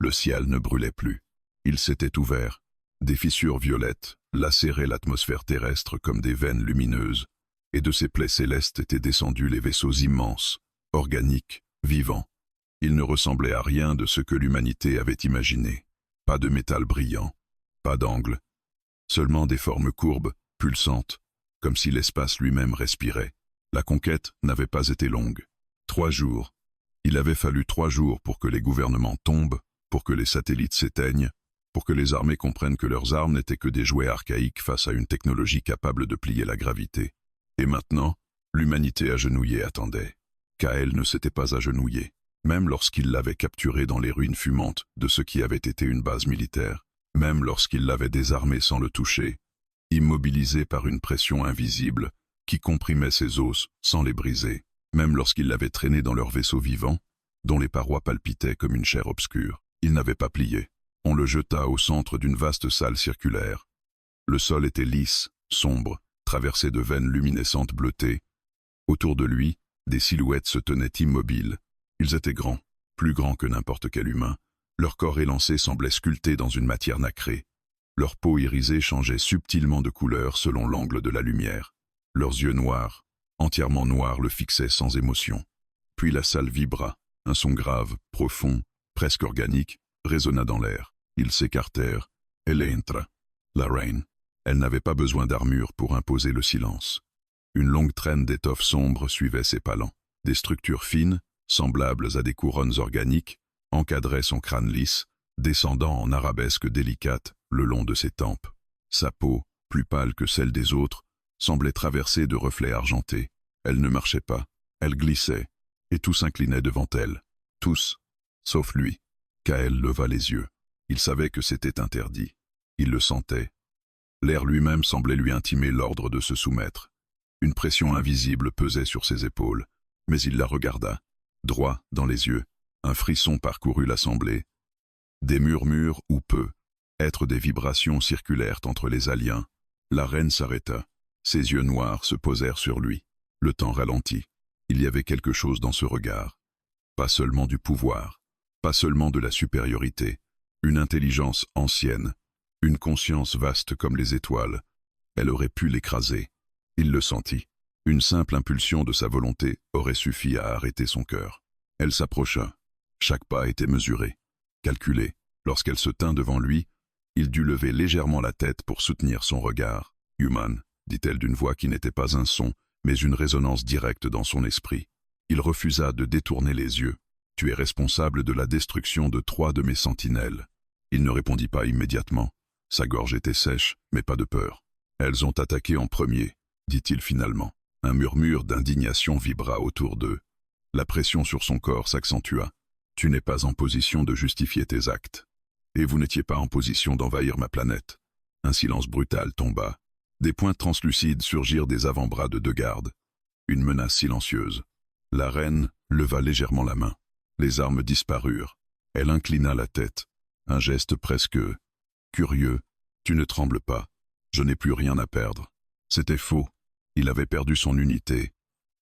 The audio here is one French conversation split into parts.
Le ciel ne brûlait plus. Il s'était ouvert. Des fissures violettes lacéraient l'atmosphère terrestre comme des veines lumineuses, et de ces plaies célestes étaient descendus les vaisseaux immenses, organiques, vivants. Ils ne ressemblaient à rien de ce que l'humanité avait imaginé. Pas de métal brillant, pas d'angle, seulement des formes courbes, pulsantes, comme si l'espace lui-même respirait. La conquête n'avait pas été longue. 3 jours. Il avait fallu 3 jours pour que les gouvernements tombent, pour que les satellites s'éteignent, pour que les armées comprennent que leurs armes n'étaient que des jouets archaïques face à une technologie capable de plier la gravité. Et maintenant, l'humanité agenouillée attendait. Kael ne s'était pas agenouillé, même lorsqu'il l'avait capturé dans les ruines fumantes de ce qui avait été une base militaire, même lorsqu'il l'avait désarmé sans le toucher, immobilisé par une pression invisible qui comprimait ses os sans les briser, même lorsqu'il l'avait traîné dans leur vaisseau vivant, dont les parois palpitaient comme une chair obscure. Il n'avait pas plié. On le jeta au centre d'une vaste salle circulaire. Le sol était lisse, sombre, traversé de veines luminescentes bleutées. Autour de lui, des silhouettes se tenaient immobiles. Ils étaient grands, plus grands que n'importe quel humain. Leur corps élancé semblait sculpté dans une matière nacrée. Leur peau irisée changeait subtilement de couleur selon l'angle de la lumière. Leurs yeux noirs, entièrement noirs, le fixaient sans émotion. Puis la salle vibra. Un son grave, profond, presque organique, résonna dans l'air. Ils s'écartèrent. Elle entra. La reine. Elle n'avait pas besoin d'armure pour imposer le silence. Une longue traîne d'étoffes sombres suivait ses palans. Des structures fines, semblables à des couronnes organiques, encadraient son crâne lisse, descendant en arabesques délicates le long de ses tempes. Sa peau, plus pâle que celle des autres, semblait traversée de reflets argentés. Elle ne marchait pas, elle glissait, et tout s'inclinait devant elle. Tous, sauf lui. Kael leva les yeux. Il savait que c'était interdit. Il le sentait. L'air lui-même semblait lui intimer l'ordre de se soumettre. Une pression invisible pesait sur ses épaules, mais il la regarda, droit dans les yeux. Un frisson parcourut l'assemblée. Des murmures ou peu, être des vibrations circulèrent entre les aliens. La reine s'arrêta. Ses yeux noirs se posèrent sur lui. Le temps ralentit. Il y avait quelque chose dans ce regard. Pas seulement du pouvoir, pas seulement de la supériorité, une intelligence ancienne, une conscience vaste comme les étoiles. Elle aurait pu l'écraser. Il le sentit. Une simple impulsion de sa volonté aurait suffi à arrêter son cœur. Elle s'approcha. Chaque pas était mesuré, calculé. Lorsqu'elle se tint devant lui, il dut lever légèrement la tête pour soutenir son regard. « Human », dit-elle d'une voix qui n'était pas un son, mais une résonance directe dans son esprit. Il refusa de détourner les yeux. « Tu es responsable de la destruction de 3 de mes sentinelles. » Il ne répondit pas immédiatement. Sa gorge était sèche, mais pas de peur. « Elles ont attaqué en premier, » dit-il finalement. Un murmure d'indignation vibra autour d'eux. La pression sur son corps s'accentua. « Tu n'es pas en position de justifier tes actes. Et vous n'étiez pas en position d'envahir ma planète. » Un silence brutal tomba. Des points translucides surgirent des avant-bras de 2 gardes. Une menace silencieuse. La reine leva légèrement la main. Les armes disparurent. Elle inclina la tête. Un geste presque curieux. « Tu ne trembles pas. Je n'ai plus rien à perdre. » C'était faux. Il avait perdu son unité.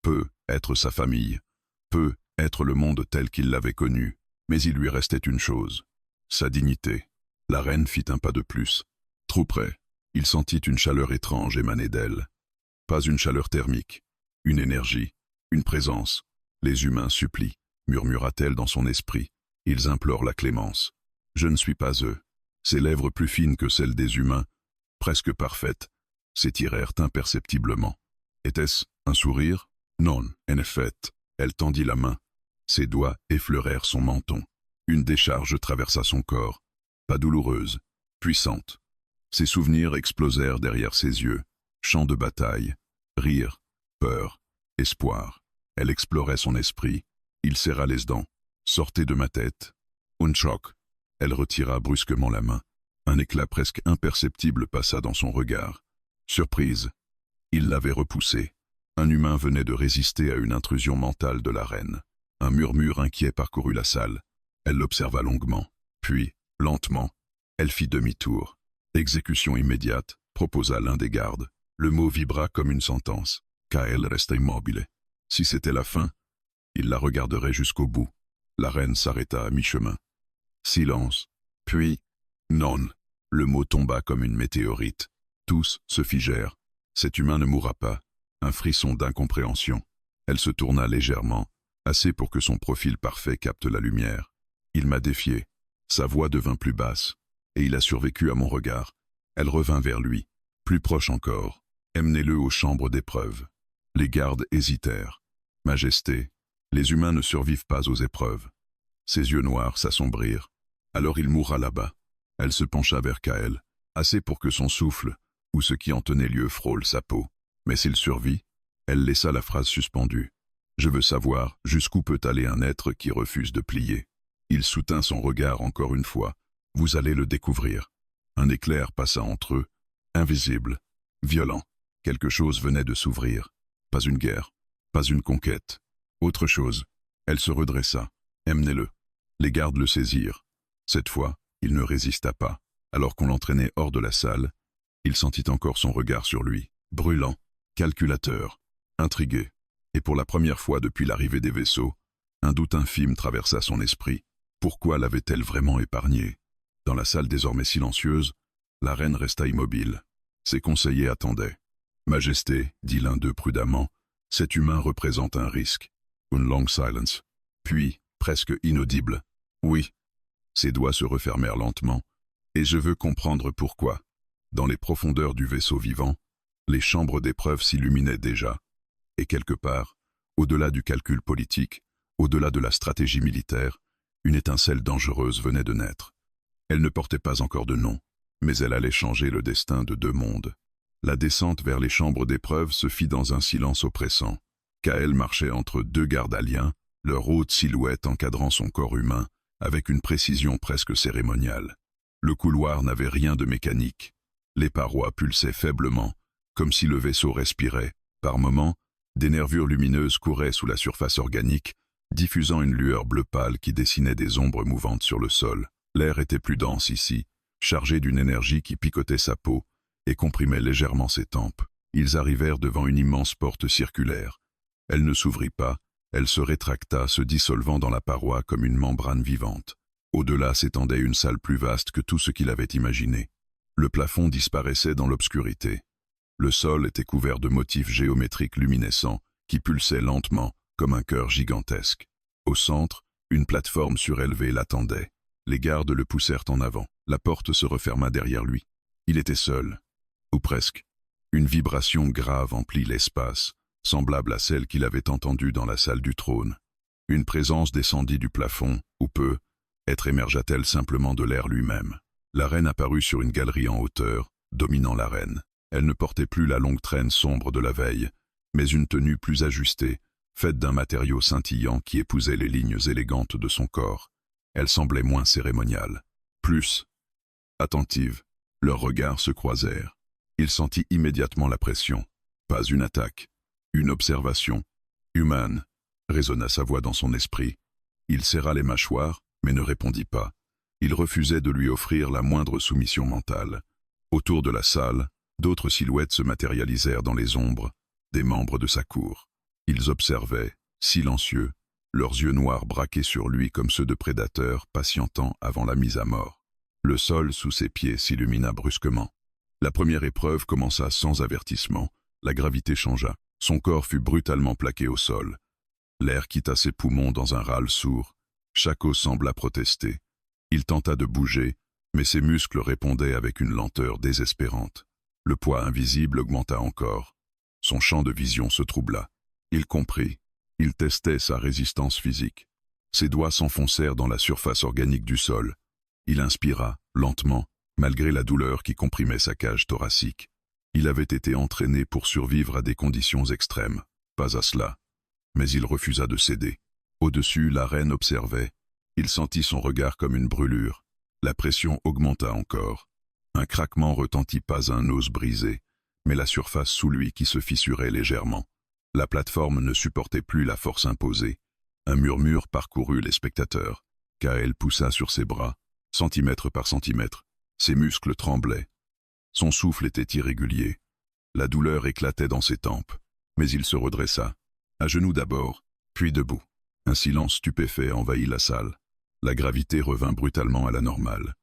Peu être sa famille. Peu être le monde tel qu'il l'avait connu. Mais il lui restait une chose. Sa dignité. La reine fit un pas de plus. Trop près. Il sentit une chaleur étrange émaner d'elle. Pas une chaleur thermique. Une énergie. Une présence. Les humains supplient, murmura-t-elle dans son esprit. Ils implorent la clémence. Je ne suis pas eux. Ses lèvres plus fines que celles des humains, presque parfaites, s'étirèrent imperceptiblement. Était-ce un sourire? Non, en effet. Elle tendit la main. Ses doigts effleurèrent son menton. Une décharge traversa son corps. Pas douloureuse, puissante. Ses souvenirs explosèrent derrière ses yeux. Chants de bataille, rire, peur, espoir. Elle explorait son esprit. Il serra les dents. Sortez de ma tête. Un choc. Elle retira brusquement la main. Un éclat presque imperceptible passa dans son regard. Surprise. Il l'avait repoussée. Un humain venait de résister à une intrusion mentale de la reine. Un murmure inquiet parcourut la salle. Elle l'observa longuement. Puis, lentement, elle fit demi-tour. Exécution immédiate, proposa l'un des gardes. Le mot vibra comme une sentence. Kael resta immobile. Si c'était la fin, il la regarderait jusqu'au bout. La reine s'arrêta à mi-chemin. Silence. Puis, non. Le mot tomba comme une météorite. Tous se figèrent. Cet humain ne mourra pas. Un frisson d'incompréhension. Elle se tourna légèrement, assez pour que son profil parfait capte la lumière. Il m'a défié. Sa voix devint plus basse, et il a survécu à mon regard. Elle revint vers lui, plus proche encore. Emmenez-le aux chambres d'épreuve. Les gardes hésitèrent. Majesté, les humains ne survivent pas aux épreuves. Ses yeux noirs s'assombrirent. Alors il mourra là-bas. Elle se pencha vers Kael, assez pour que son souffle, ou ce qui en tenait lieu, frôle sa peau. Mais s'il survit, elle laissa la phrase suspendue. Je veux savoir jusqu'où peut aller un être qui refuse de plier. Il soutint son regard encore une fois. Vous allez le découvrir. Un éclair passa entre eux, invisible, violent. Quelque chose venait de s'ouvrir. Pas une guerre, pas une conquête. Autre chose. Elle se redressa. Emmenez-le. Les gardes le saisirent. Cette fois, il ne résista pas. Alors qu'on l'entraînait hors de la salle, il sentit encore son regard sur lui, brûlant, calculateur, intrigué. Et pour la première fois depuis l'arrivée des vaisseaux, un doute infime traversa son esprit. Pourquoi l'avait-elle vraiment épargné? Dans la salle désormais silencieuse, la reine resta immobile. Ses conseillers attendaient. « Majesté, dit l'un d'eux prudemment, cet humain représente un risque. » Une longue silence. Puis, presque inaudible. « Oui. » Ses doigts se refermèrent lentement. « Et je veux comprendre pourquoi. » Dans les profondeurs du vaisseau vivant, les chambres d'épreuve s'illuminaient déjà. Et quelque part, au-delà du calcul politique, au-delà de la stratégie militaire, une étincelle dangereuse venait de naître. Elle ne portait pas encore de nom, mais elle allait changer le destin de deux mondes. La descente vers les chambres d'épreuve se fit dans un silence oppressant. Kael marchait entre deux gardes aliens, leur haute silhouette encadrant son corps humain, avec une précision presque cérémoniale. Le couloir n'avait rien de mécanique. Les parois pulsaient faiblement, comme si le vaisseau respirait. Par moments, des nervures lumineuses couraient sous la surface organique, diffusant une lueur bleu pâle qui dessinait des ombres mouvantes sur le sol. L'air était plus dense ici, chargé d'une énergie qui picotait sa peau et comprimait légèrement ses tempes. Ils arrivèrent devant une immense porte circulaire. Elle ne s'ouvrit pas, elle se rétracta, se dissolvant dans la paroi comme une membrane vivante. Au-delà s'étendait une salle plus vaste que tout ce qu'il avait imaginé. Le plafond disparaissait dans l'obscurité. Le sol était couvert de motifs géométriques luminescents qui pulsaient lentement comme un cœur gigantesque. Au centre, une plateforme surélevée l'attendait. Les gardes le poussèrent en avant. La porte se referma derrière lui. Il était seul, ou presque. Une vibration grave emplit l'espace, semblable à celle qu'il avait entendue dans la salle du trône. Une présence descendit du plafond, ou peu, être émergea-t-elle simplement de l'air lui-même. La reine apparut sur une galerie en hauteur, dominant l'arène. Elle ne portait plus la longue traîne sombre de la veille, mais une tenue plus ajustée, faite d'un matériau scintillant qui épousait les lignes élégantes de son corps. Elle semblait moins cérémoniale, plus attentive. Leurs regards se croisèrent. Il sentit immédiatement la pression. Pas une attaque, une observation. Humaine, résonna sa voix dans son esprit. Il serra les mâchoires, mais ne répondit pas. Il refusait de lui offrir la moindre soumission mentale. Autour de la salle, d'autres silhouettes se matérialisèrent dans les ombres, des membres de sa cour. Ils observaient, silencieux, leurs yeux noirs braqués sur lui comme ceux de prédateurs patientant avant la mise à mort. Le sol sous ses pieds s'illumina brusquement. La première épreuve commença sans avertissement. La gravité changea. Son corps fut brutalement plaqué au sol. L'air quitta ses poumons dans un râle sourd. Chaque os sembla protester. Il tenta de bouger, mais ses muscles répondaient avec une lenteur désespérante. Le poids invisible augmenta encore. Son champ de vision se troubla. Il comprit. Il testait sa résistance physique. Ses doigts s'enfoncèrent dans la surface organique du sol. Il inspira, lentement, malgré la douleur qui comprimait sa cage thoracique. Il avait été entraîné pour survivre à des conditions extrêmes, pas à cela. Mais il refusa de céder. Au-dessus, la reine observait. Il sentit son regard comme une brûlure. La pression augmenta encore. Un craquement retentit, pas un os brisé, mais la surface sous lui qui se fissurait légèrement. La plateforme ne supportait plus la force imposée. Un murmure parcourut les spectateurs. Kael poussa sur ses bras, centimètre par centimètre. Ses muscles tremblaient. Son souffle était irrégulier. La douleur éclatait dans ses tempes. Mais il se redressa. À genoux d'abord, puis debout. Un silence stupéfait envahit la salle. La gravité revint brutalement à la normale.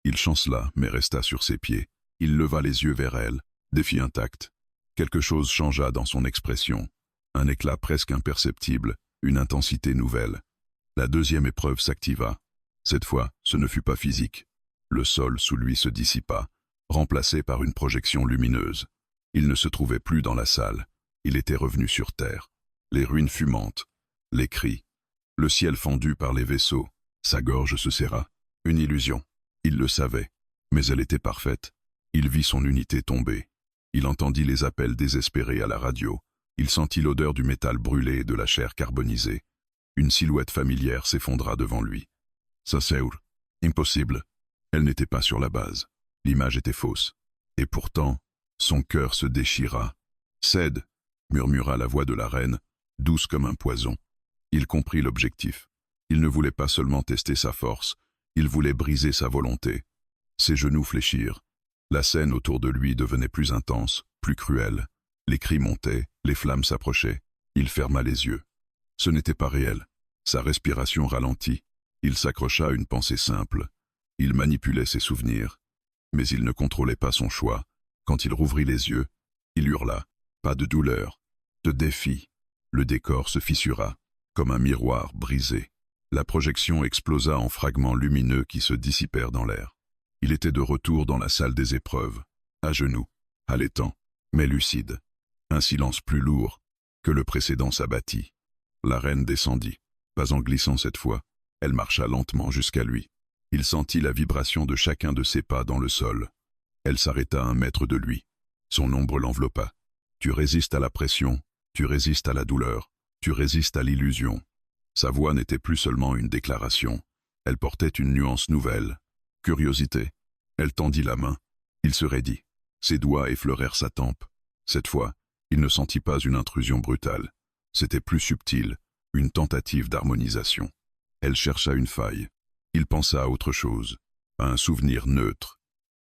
Il chancela, mais resta sur ses pieds. Il leva les yeux vers elle, défi intact. Quelque chose changea dans son expression. Un éclat presque imperceptible, une intensité nouvelle. La deuxième épreuve s'activa. Cette fois, ce ne fut pas physique. Le sol sous lui se dissipa, remplacé par une projection lumineuse. Il ne se trouvait plus dans la salle. Il était revenu sur terre. Les ruines fumantes, les cris, le ciel fendu par les vaisseaux. Sa gorge se serra. Une illusion. Il le savait, mais elle était parfaite. Il vit son unité tomber. Il entendit les appels désespérés à la radio. Il sentit l'odeur du métal brûlé et de la chair carbonisée. Une silhouette familière s'effondra devant lui. Saseur. Impossible. Elle n'était pas sur la base. L'image était fausse. Et pourtant, son cœur se déchira. Cède, murmura la voix de la reine, douce comme un poison. Il comprit l'objectif. Il ne voulait pas seulement tester sa force, il voulait briser sa volonté. Ses genoux fléchirent. La scène autour de lui devenait plus intense, plus cruelle. Les cris montaient, les flammes s'approchaient. Il ferma les yeux. Ce n'était pas réel. Sa respiration ralentit. Il s'accrocha à une pensée simple. Il manipulait ses souvenirs. Mais il ne contrôlait pas son choix. Quand il rouvrit les yeux, il hurla. Pas de douleur, de défi. Le décor se fissura, comme un miroir brisé. La projection explosa en fragments lumineux qui se dissipèrent dans l'air. Il était de retour dans la salle des épreuves, à genoux, haletant, mais lucide. Un silence plus lourd que le précédent s'abattit. La reine descendit, pas en glissant cette fois. Elle marcha lentement jusqu'à lui. Il sentit la vibration de chacun de ses pas dans le sol. Elle s'arrêta à 1 mètre de lui. Son ombre l'enveloppa. Tu résistes à la pression, tu résistes à la douleur, tu résistes à l'illusion. Sa voix n'était plus seulement une déclaration. Elle portait une nuance nouvelle. Curiosité. Elle tendit la main. Il se raidit. Ses doigts effleurèrent sa tempe. Cette fois, il ne sentit pas une intrusion brutale. C'était plus subtil, une tentative d'harmonisation. Elle chercha une faille. Il pensa à autre chose, à un souvenir neutre,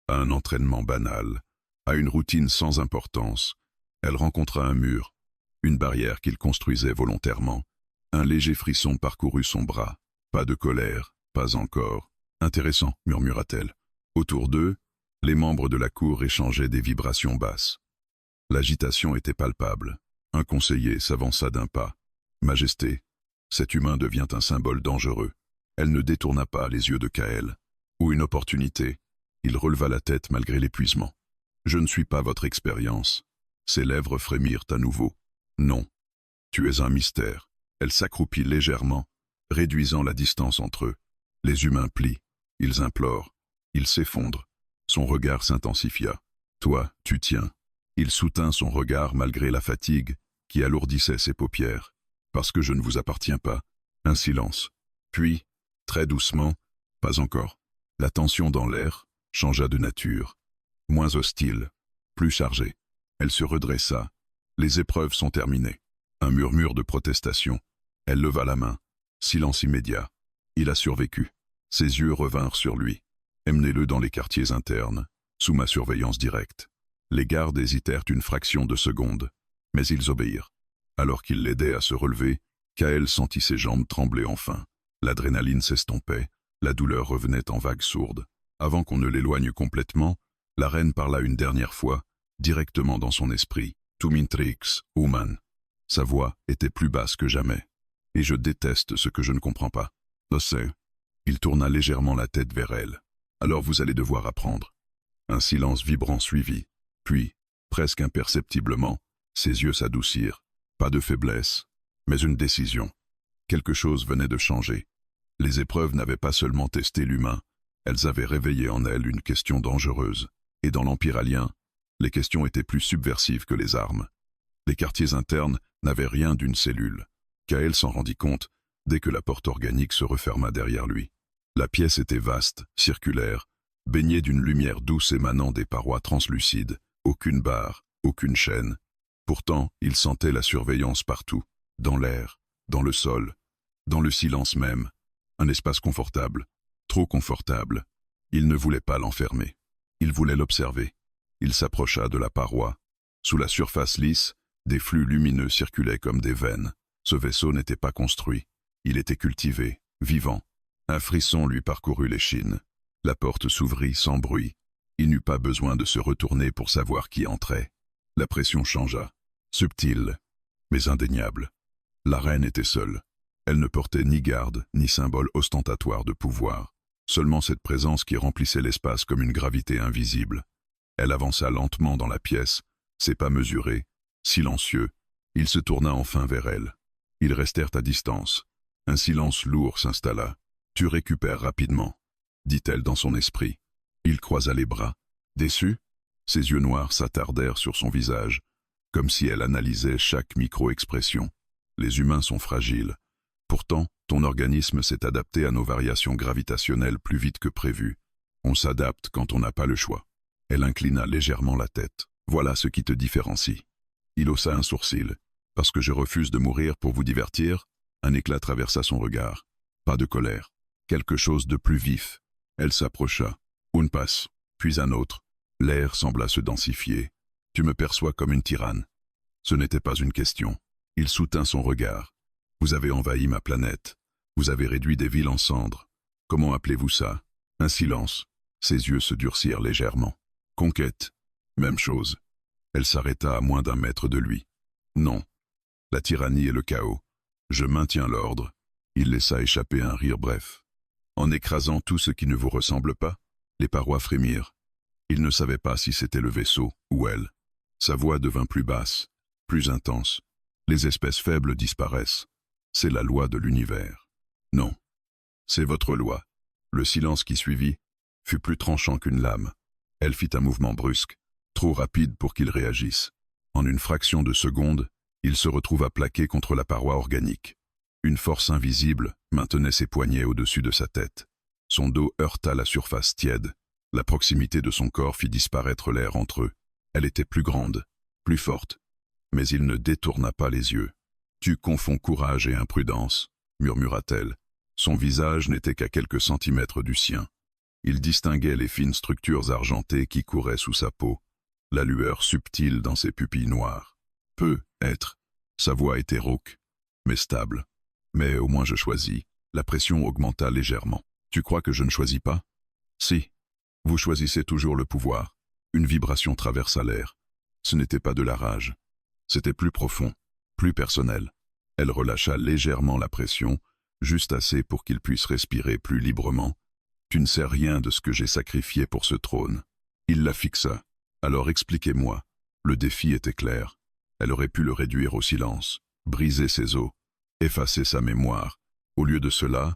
à un entraînement banal, à une routine sans importance. Elle rencontra un mur, une barrière qu'il construisait volontairement. Un léger frisson parcourut son bras. Pas de colère, pas encore. Intéressant, murmura-t-elle. Autour d'eux, les membres de la cour échangeaient des vibrations basses. L'agitation était palpable. Un conseiller s'avança d'1 pas. Majesté, cet humain devient un symbole dangereux. Elle ne détourna pas les yeux de Kael. Ou une opportunité. Il releva la tête malgré l'épuisement. Je ne suis pas votre expérience. Ses lèvres frémirent à nouveau. Non. Tu es un mystère. Elle s'accroupit légèrement, réduisant la distance entre eux. Les humains plient. Ils implorent. Ils s'effondrent. Son regard s'intensifia. Toi, tu tiens. Il soutint son regard malgré la fatigue qui alourdissait ses paupières. Parce que je ne vous appartiens pas. Un silence. Puis, très doucement, pas encore. La tension dans l'air changea de nature. Moins hostile, plus chargée. Elle se redressa. Les épreuves sont terminées. Un murmure de protestation. Elle leva la main. Silence immédiat. Il a survécu. Ses yeux revinrent sur lui. Emmenez-le dans les quartiers internes, sous ma surveillance directe. Les gardes hésitèrent une fraction de seconde, mais ils obéirent. Alors qu'il l'aidait à se relever, Kael sentit ses jambes trembler enfin. L'adrénaline s'estompait, la douleur revenait en vagues sourdes. Avant qu'on ne l'éloigne complètement, la reine parla une dernière fois, directement dans son esprit. Tumintrix, Human. Sa voix était plus basse que jamais. Et je déteste ce que je ne comprends pas. Je sais. Il tourna légèrement la tête vers elle. Alors vous allez devoir apprendre. Un silence vibrant suivit. Puis, presque imperceptiblement, ses yeux s'adoucirent. Pas de faiblesse, mais une décision. Quelque chose venait de changer. Les épreuves n'avaient pas seulement testé l'humain, elles avaient réveillé en elle une question dangereuse. Et dans l'Empire alien, les questions étaient plus subversives que les armes. Les quartiers internes n'avaient rien d'une cellule. Kael s'en rendit compte dès que la porte organique se referma derrière lui. La pièce était vaste, circulaire, baignée d'une lumière douce émanant des parois translucides. Aucune barre, aucune chaîne. Pourtant, il sentait la surveillance partout, dans l'air, dans le sol, dans le silence même. Un espace confortable, trop confortable. Il ne voulait pas l'enfermer. Il voulait l'observer. Il s'approcha de la paroi. Sous la surface lisse, des flux lumineux circulaient comme des veines. Ce vaisseau n'était pas construit. Il était cultivé, vivant. Un frisson lui parcourut l'échine. La porte s'ouvrit sans bruit. Il n'eut pas besoin de se retourner pour savoir qui entrait. La pression changea, subtile, mais indéniable. La reine était seule. Elle ne portait ni garde, ni symbole ostentatoire de pouvoir. Seulement cette présence qui remplissait l'espace comme une gravité invisible. Elle avança lentement dans la pièce, ses pas mesurés, silencieux. Il se tourna enfin vers elle. Ils restèrent à distance. Un silence lourd s'installa. « Tu récupères rapidement », dit-elle dans son esprit. Il croisa les bras. Déçu, ses yeux noirs s'attardèrent sur son visage, comme si elle analysait chaque micro-expression. Les humains sont fragiles. Pourtant, ton organisme s'est adapté à nos variations gravitationnelles plus vite que prévu. On s'adapte quand on n'a pas le choix. Elle inclina légèrement la tête. Voilà ce qui te différencie. Il haussa un sourcil. Parce que je refuse de mourir pour vous divertir, un éclat traversa son regard. Pas de colère. Quelque chose de plus vif. Elle s'approcha. Une passe, puis un autre. L'air sembla se densifier. Tu me perçois comme une tyranne. Ce n'était pas une question. Il soutint son regard. Vous avez envahi ma planète. Vous avez réduit des villes en cendres. Comment appelez-vous ça? Un silence. Ses yeux se durcirent légèrement. Conquête. Même chose. Elle s'arrêta à moins d'un mètre de lui. Non. La tyrannie et le chaos. Je maintiens l'ordre. Il laissa échapper un rire bref. En écrasant tout ce qui ne vous ressemble pas, les parois frémirent. Il ne savait pas si c'était le vaisseau ou elle. Sa voix devint plus basse, plus intense. Les espèces faibles disparaissent. C'est la loi de l'univers. Non, c'est votre loi. Le silence qui suivit fut plus tranchant qu'une lame. Elle fit un mouvement brusque, trop rapide pour qu'il réagisse. En une fraction de seconde, il se retrouva plaqué contre la paroi organique. Une force invisible maintenait ses poignets au-dessus de sa tête. Son dos heurta la surface tiède. La proximité de son corps fit disparaître l'air entre eux. Elle était plus grande, plus forte. Mais il ne détourna pas les yeux. « Tu confonds courage et imprudence », murmura-t-elle. Son visage n'était qu'à quelques centimètres du sien. Il distinguait les fines structures argentées qui couraient sous sa peau, la lueur subtile dans ses pupilles noires. Peut-être. Sa voix était rauque, mais stable. Mais au moins je choisis. La pression augmenta légèrement. Tu crois que je ne choisis pas? Si. Vous choisissez toujours le pouvoir. Une vibration traversa l'air. Ce n'était pas de la rage. C'était plus profond, plus personnel. Elle relâcha légèrement la pression, juste assez pour qu'il puisse respirer plus librement. Tu ne sais rien de ce que j'ai sacrifié pour ce trône. Il la fixa. Alors expliquez-moi. Le défi était clair. Elle aurait pu le réduire au silence, briser ses os, effacer sa mémoire. Au lieu de cela,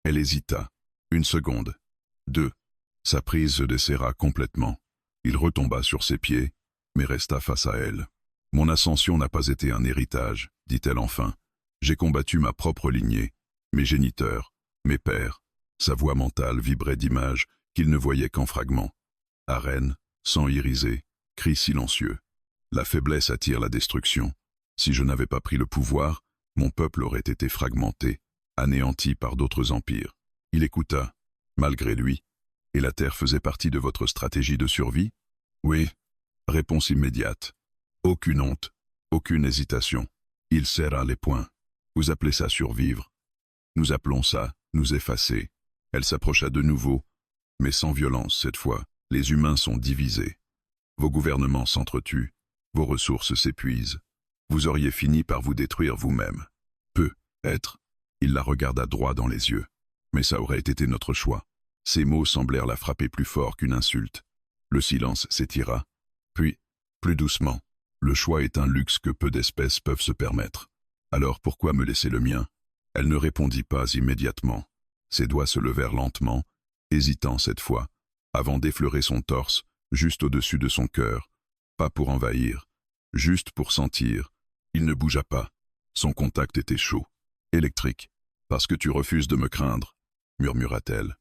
elle hésita. Une seconde. 2. Sa prise se desserra complètement. Il retomba sur ses pieds, mais resta face à elle. « Mon ascension n'a pas été un héritage, dit-elle enfin. J'ai combattu ma propre lignée, mes géniteurs, mes pères. » Sa voix mentale vibrait d'images qu'il ne voyait qu'en fragments. Arène, sang irisé, cris silencieux. La faiblesse attire la destruction. Si je n'avais pas pris le pouvoir, mon peuple aurait été fragmenté, anéanti par d'autres empires. Il écouta, malgré lui. Et la terre faisait partie de votre stratégie de survie? Oui. Réponse immédiate. Aucune honte, aucune hésitation. Il serra les poings. Vous appelez ça survivre. Nous appelons ça nous effacer. Elle s'approcha de nouveau, mais sans violence cette fois. Les humains sont divisés. Vos gouvernements s'entretuent, vos ressources s'épuisent. Vous auriez fini par vous détruire vous-même. Peut-être. Il la regarda droit dans les yeux. Mais ça aurait été notre choix. Ces mots semblèrent la frapper plus fort qu'une insulte. Le silence s'étira. Puis, plus doucement, le choix est un luxe que peu d'espèces peuvent se permettre. Alors pourquoi me laisser le mien? Elle ne répondit pas immédiatement. Ses doigts se levèrent lentement, hésitant cette fois, avant d'effleurer son torse, juste au-dessus de son cœur. Pas pour envahir, juste pour sentir. Il ne bougea pas. Son contact était chaud, électrique. « Parce que tu refuses de me craindre », murmura-t-elle.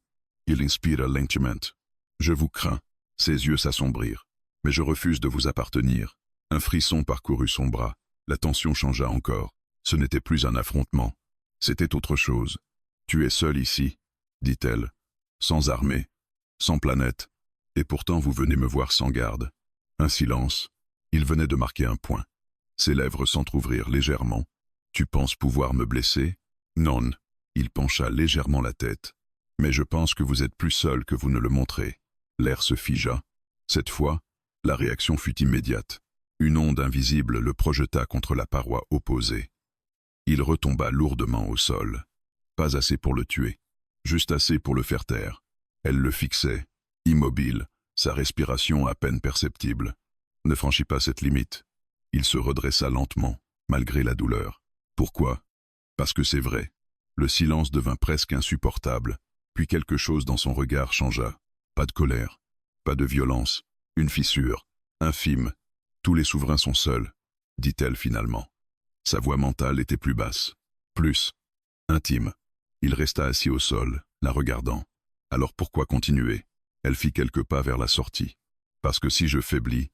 Il inspira lentement. « Je vous crains. » Ses yeux s'assombrirent. « Mais je refuse de vous appartenir. » Un frisson parcourut son bras. La tension changea encore. Ce n'était plus un affrontement. C'était autre chose. « Tu es seul ici, » dit-elle. « Sans armée, sans planète. Et pourtant vous venez me voir sans garde. » Un silence. Il venait de marquer un point. Ses lèvres s'entr'ouvrirent légèrement. « Tu penses pouvoir me blesser ?»« Non. » Il pencha légèrement la tête. Mais je pense que vous êtes plus seul que vous ne le montrez. » L'air se figea. Cette fois, la réaction fut immédiate. Une onde invisible le projeta contre la paroi opposée. Il retomba lourdement au sol. Pas assez pour le tuer, juste assez pour le faire taire. Elle le fixait, immobile, sa respiration à peine perceptible. Ne franchit pas cette limite. Il se redressa lentement, malgré la douleur. Pourquoi? Parce que c'est vrai. Le silence devint presque insupportable, puis quelque chose dans son regard changea. Pas de colère, pas de violence, une fissure, infime. Tous les souverains sont seuls, dit-elle finalement. Sa voix mentale était plus basse, plus intime. Il resta assis au sol, la regardant. Alors pourquoi continuer? Elle fit quelques pas vers la sortie. Parce que si je faiblis,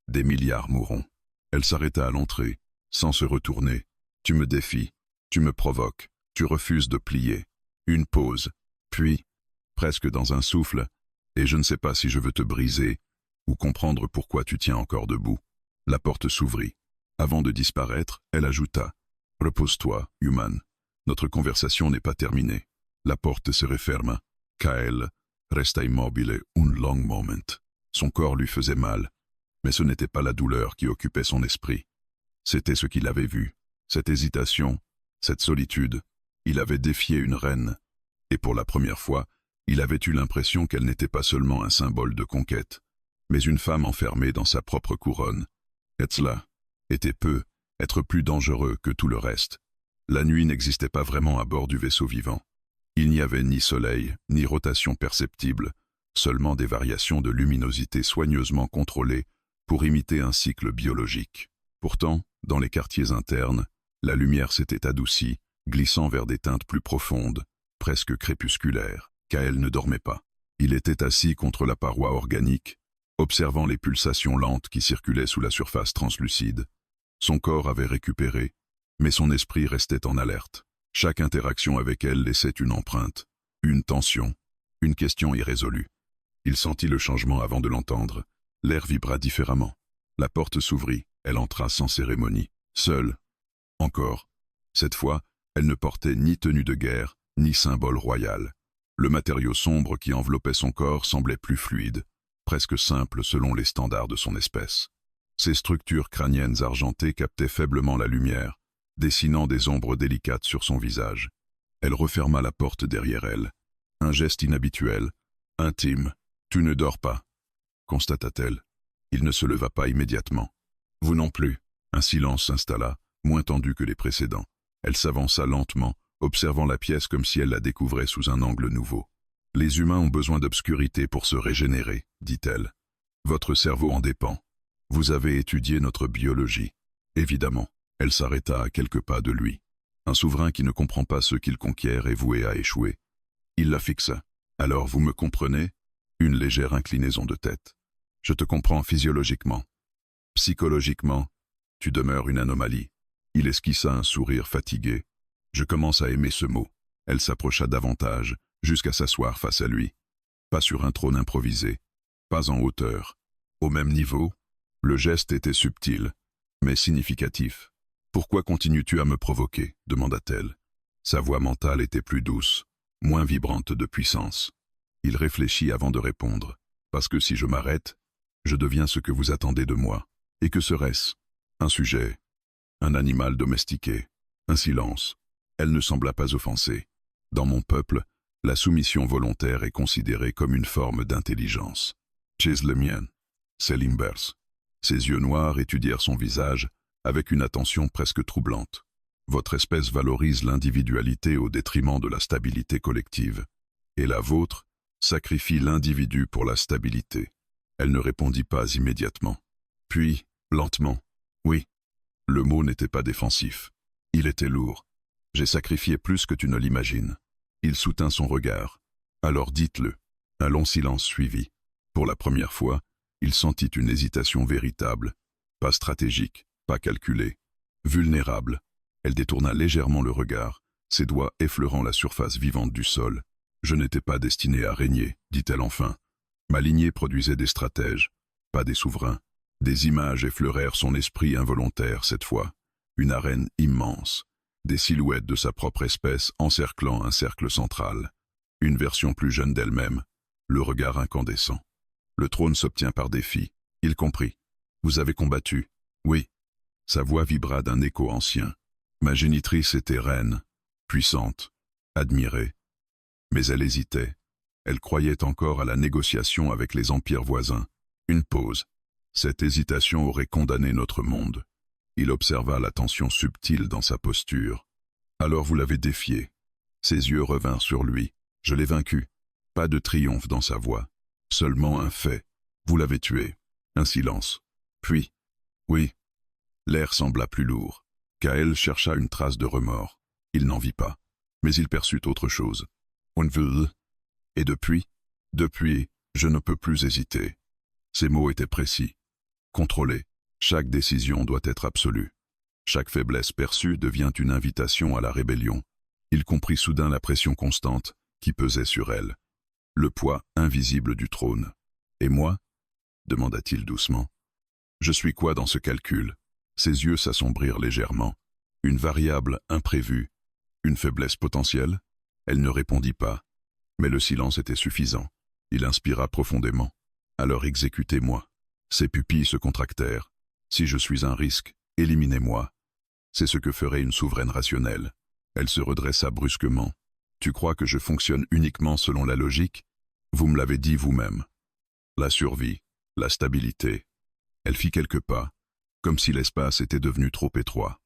des milliards mourront. Elle s'arrêta à l'entrée, sans se retourner. Tu me défies, tu me provoques, tu refuses de plier. Une pause, puis, presque dans un souffle, et je ne sais pas si je veux te briser ou comprendre pourquoi tu tiens encore debout. La porte s'ouvrit. Avant de disparaître, elle ajouta « Repose-toi, Human. Notre conversation n'est pas terminée. » La porte se referma. Kael resta immobile un long moment. Son corps lui faisait mal, mais ce n'était pas la douleur qui occupait son esprit. C'était ce qu'il avait vu, cette hésitation, cette solitude. Il avait défié une reine, et pour la première fois, il avait eu l'impression qu'elle n'était pas seulement un symbole de conquête, mais une femme enfermée dans sa propre couronne. Et cela était être plus dangereux que tout le reste. La nuit n'existait pas vraiment à bord du vaisseau vivant. Il n'y avait ni soleil, ni rotation perceptible, seulement des variations de luminosité soigneusement contrôlées pour imiter un cycle biologique. Pourtant, dans les quartiers internes, la lumière s'était adoucie, glissant vers des teintes plus profondes, presque crépusculaires. Kael ne dormait pas. Il était assis contre la paroi organique, observant les pulsations lentes qui circulaient sous la surface translucide. Son corps avait récupéré, mais son esprit restait en alerte. Chaque interaction avec elle laissait une empreinte, une tension, une question irrésolue. Il sentit le changement avant de l'entendre. L'air vibra différemment. La porte s'ouvrit, elle entra sans cérémonie, seule. Encore. Cette fois, elle ne portait ni tenue de guerre, ni symbole royal. Le matériau sombre qui enveloppait son corps semblait plus fluide, presque simple selon les standards de son espèce. Ses structures crâniennes argentées captaient faiblement la lumière, dessinant des ombres délicates sur son visage. Elle referma la porte derrière elle. Un geste inhabituel, intime. « Tu ne dors pas », constata-t-elle. Il ne se leva pas immédiatement. « Vous non plus ». Un silence s'installa, moins tendu que les précédents. Elle s'avança lentement, observant la pièce comme si elle la découvrait sous un angle nouveau. « Les humains ont besoin d'obscurité pour se régénérer, dit-elle. Votre cerveau en dépend. Vous avez étudié notre biologie. » Évidemment, elle s'arrêta à quelques pas de lui. Un souverain qui ne comprend pas ceux qu'il conquiert est voué à échouer. Il la fixa. « Alors vous me comprenez ?» Une légère inclinaison de tête. « Je te comprends physiologiquement. Psychologiquement, tu demeures une anomalie. » Il esquissa un sourire fatigué. « Je commence à aimer ce mot. » Elle s'approcha davantage, jusqu'à s'asseoir face à lui. Pas sur un trône improvisé, pas en hauteur. Au même niveau, le geste était subtil, mais significatif. « Pourquoi continues-tu à me provoquer ?» demanda-t-elle. Sa voix mentale était plus douce, moins vibrante de puissance. Il réfléchit avant de répondre. « Parce que si je m'arrête, je deviens ce que vous attendez de moi. Et que serait-ce? Un sujet, un animal domestiqué, un silence. » Elle ne sembla pas offensée. « Dans mon peuple, la soumission volontaire est considérée comme une forme d'intelligence. Chez le mien, c'est l'inverse. » Ses yeux noirs étudièrent son visage avec une attention presque troublante. « Votre espèce valorise l'individualité au détriment de la stabilité collective. Et la vôtre sacrifie l'individu pour la stabilité. » Elle ne répondit pas immédiatement. Puis, lentement, « Oui. » Le mot n'était pas défensif. Il était lourd. « J'ai sacrifié plus que tu ne l'imagines. » Il soutint son regard. « Alors dites-le. » Un long silence suivit. Pour la première fois, il sentit une hésitation véritable, pas stratégique, pas calculée, vulnérable. Elle détourna légèrement le regard, ses doigts effleurant la surface vivante du sol. « Je n'étais pas destinée à régner, dit-elle enfin. Ma lignée produisait des stratèges, pas des souverains. Des images effleurèrent son esprit involontaire cette fois. Une arène immense, des silhouettes de sa propre espèce encerclant un cercle central. Une version plus jeune d'elle-même, le regard incandescent. Le trône s'obtient par défi. Il comprit. Vous avez combattu. Oui. Sa voix vibra d'un écho ancien. Ma génitrice était reine, puissante, admirée. Mais elle hésitait. Elle croyait encore à la négociation avec les empires voisins. Une pause. Cette hésitation aurait condamné notre monde. Il observa la tension subtile dans sa posture. Alors vous l'avez défié. Ses yeux revinrent sur lui. Je l'ai vaincu. Pas de triomphe dans sa voix. Seulement un fait. Vous l'avez tué. Un silence. Puis, oui. L'air sembla plus lourd. Kael chercha une trace de remords. Il n'en vit pas. Mais il perçut autre chose. On veut. Et depuis, je ne peux plus hésiter. Ces mots étaient précis. Contrôlé. Chaque décision doit être absolue. Chaque faiblesse perçue devient une invitation à la rébellion. Il comprit soudain la pression constante qui pesait sur elle. Le poids invisible du trône. Et moi? Demanda-t-il doucement. Je suis quoi dans ce calcul? Ses yeux s'assombrirent légèrement. Une variable imprévue. Une faiblesse potentielle? Elle ne répondit pas. Mais le silence était suffisant. Il inspira profondément. Alors exécutez-moi. Ses pupilles se contractèrent. Si je suis un risque, éliminez-moi. C'est ce que ferait une souveraine rationnelle. Elle se redressa brusquement. Tu crois que je fonctionne uniquement selon la logique? Vous me l'avez dit vous-même. La survie, la stabilité. Elle fit quelques pas, comme si l'espace était devenu trop étroit.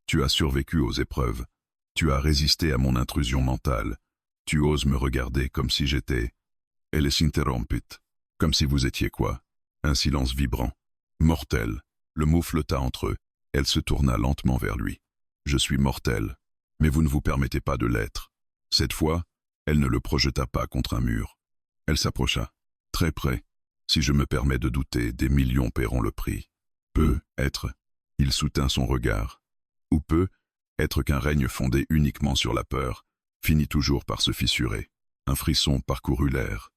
Tu as survécu aux épreuves. Tu as résisté à mon intrusion mentale. Tu oses me regarder comme si j'étais... Elle s'interrompit. Comme si vous étiez quoi? Un silence vibrant. Mortel. Le mot flotta entre eux. Elle se tourna lentement vers lui. Je suis mortel, mais vous ne vous permettez pas de l'être. Cette fois, elle ne le projeta pas contre un mur. Elle s'approcha. Très près. Si je me permets de douter, des millions paieront le prix. Peut être. Il soutint son regard. Ou peut être qu'un règne fondé uniquement sur la peur finit toujours par se fissurer. Un frisson parcourut l'air.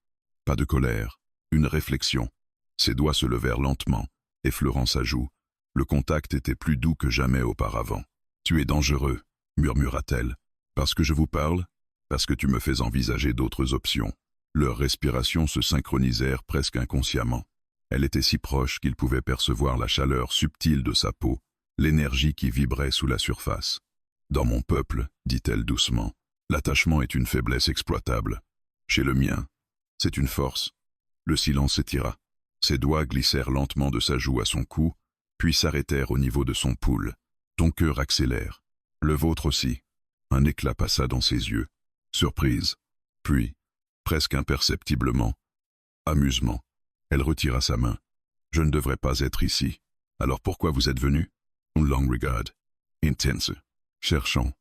Pas de colère, une réflexion. Ses doigts se levèrent lentement, effleurant sa joue. Le contact était plus doux que jamais auparavant. « Tu es dangereux », murmura-t-elle. « Parce que je vous parle, parce que tu me fais envisager d'autres options. » Leurs respirations se synchronisèrent presque inconsciemment. Elle était si proche qu'il pouvait percevoir la chaleur subtile de sa peau, l'énergie qui vibrait sous la surface. « Dans mon peuple, dit-elle doucement, l'attachement est une faiblesse exploitable. Chez le mien, c'est une force. » Le silence s'étira. Ses doigts glissèrent lentement de sa joue à son cou, puis s'arrêtèrent au niveau de son pouls. Ton cœur accélère. Le vôtre aussi. Un éclat passa dans ses yeux. Surprise. Puis, presque imperceptiblement, amusement. Elle retira sa main. Je ne devrais pas être ici. Alors pourquoi vous êtes venu? Un long regard. Intense. Cherchant.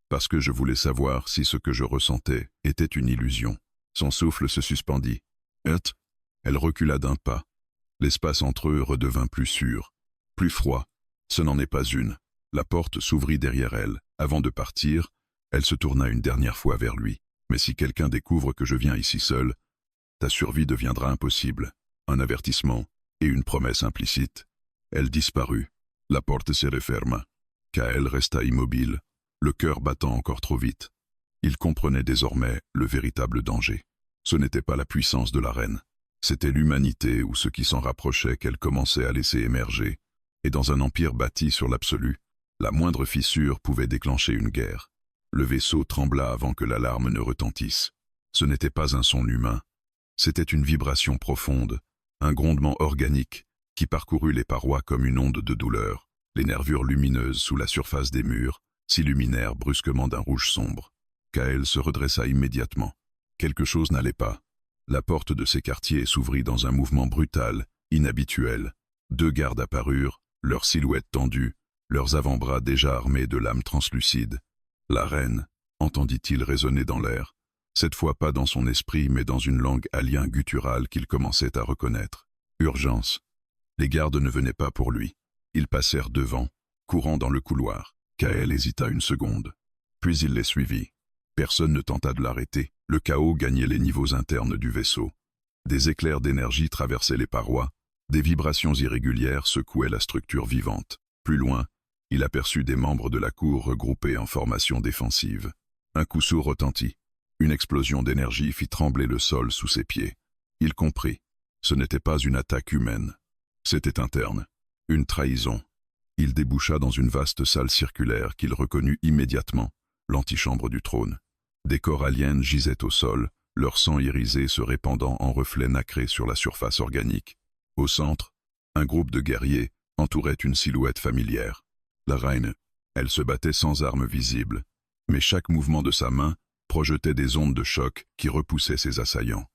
Parce que je voulais savoir si ce que je ressentais était une illusion. Son souffle se suspendit. Elle recula d'un pas. L'espace entre eux redevint plus sûr, plus froid. Ce n'en est pas une. La porte s'ouvrit derrière elle. Avant de partir, elle se tourna une dernière fois vers lui. Mais si quelqu'un découvre que je viens ici seul, ta survie deviendra impossible. Un avertissement et une promesse implicite. Elle disparut. La porte se referma. Kael resta immobile, le cœur battant encore trop vite. Il comprenait désormais le véritable danger. Ce n'était pas la puissance de la reine. C'était l'humanité ou ce qui s'en rapprochait qu'elle commençait à laisser émerger. Et dans un empire bâti sur l'absolu, la moindre fissure pouvait déclencher une guerre. Le vaisseau trembla avant que l'alarme ne retentisse. Ce n'était pas un son humain. C'était une vibration profonde, un grondement organique qui parcourut les parois comme une onde de douleur. Les nervures lumineuses sous la surface des murs s'illuminèrent brusquement d'un rouge sombre. Kael se redressa immédiatement. Quelque chose n'allait pas. La porte de ses quartiers s'ouvrit dans un mouvement brutal, inhabituel. 2 gardes apparurent, leurs silhouettes tendues, leurs avant-bras déjà armés de lames translucides. La reine, entendit-il résonner dans l'air, cette fois pas dans son esprit mais dans une langue alien gutturale qu'il commençait à reconnaître. Urgence. Les gardes ne venaient pas pour lui. Ils passèrent devant, courant dans le couloir. Kael hésita une seconde. Puis il les suivit. Personne ne tenta de l'arrêter. Le chaos gagnait les niveaux internes du vaisseau. Des éclairs d'énergie traversaient les parois. Des vibrations irrégulières secouaient la structure vivante. Plus loin, il aperçut des membres de la cour regroupés en formation défensive. Un coup sourd retentit. Une explosion d'énergie fit trembler le sol sous ses pieds. Il comprit. Ce n'était pas une attaque humaine. C'était interne. Une trahison. Il déboucha dans une vaste salle circulaire qu'il reconnut immédiatement, l'antichambre du trône. Des corps aliens gisaient au sol, leur sang irisé se répandant en reflets nacrés sur la surface organique. Au centre, un groupe de guerriers entourait une silhouette familière. La reine, elle se battait sans armes visibles, mais chaque mouvement de sa main projetait des ondes de choc qui repoussaient ses assaillants.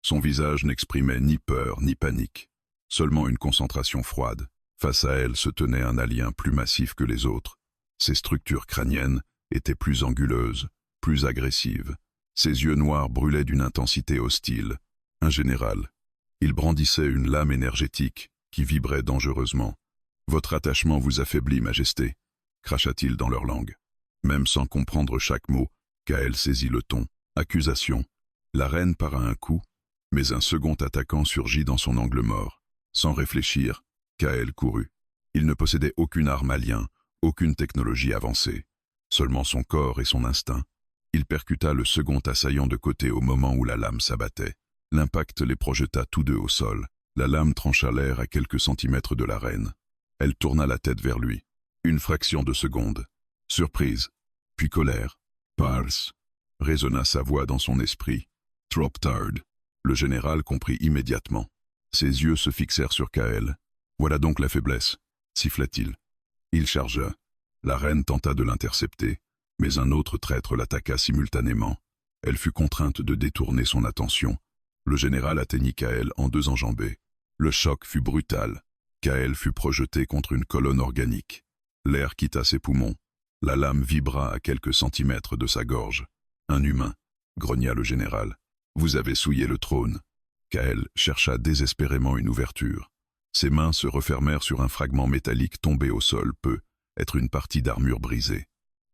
Son visage n'exprimait ni peur ni panique, seulement une concentration froide. Face à elle se tenait un alien plus massif que les autres. Ses structures crâniennes étaient plus anguleuses, plus agressives. Ses yeux noirs brûlaient d'une intensité hostile. Un général. Il brandissait une lame énergétique qui vibrait dangereusement. « Votre attachement vous affaiblit, Majesté », cracha-t-il dans leur langue. Même sans comprendre chaque mot, Kael saisit le ton. Accusation. La reine para un coup, mais un second attaquant surgit dans son angle mort. Sans réfléchir, Kael courut. Il ne possédait aucune arme alien, aucune technologie avancée. Seulement son corps et son instinct. Il percuta le second assaillant de côté au moment où la lame s'abattait. L'impact les projeta tous deux au sol. La lame trancha l'air à quelques centimètres de la reine. Elle tourna la tête vers lui. Une fraction de seconde. Surprise, puis colère. « Pars » résonna sa voix dans son esprit. « Trop tard ». Le général comprit immédiatement. Ses yeux se fixèrent sur Kael. « Voilà donc la faiblesse », siffla-t-il. Il chargea. La reine tenta de l'intercepter, mais un autre traître l'attaqua simultanément. Elle fut contrainte de détourner son attention. Le général atteignit Kael en deux enjambées. Le choc fut brutal. Kael fut projeté contre une colonne organique. L'air quitta ses poumons. La lame vibra à quelques centimètres de sa gorge. « Un humain », grogna le général. « Vous avez souillé le trône. » Kael chercha désespérément une ouverture. Ses mains se refermèrent sur un fragment métallique tombé au sol peut être une partie d'armure brisée.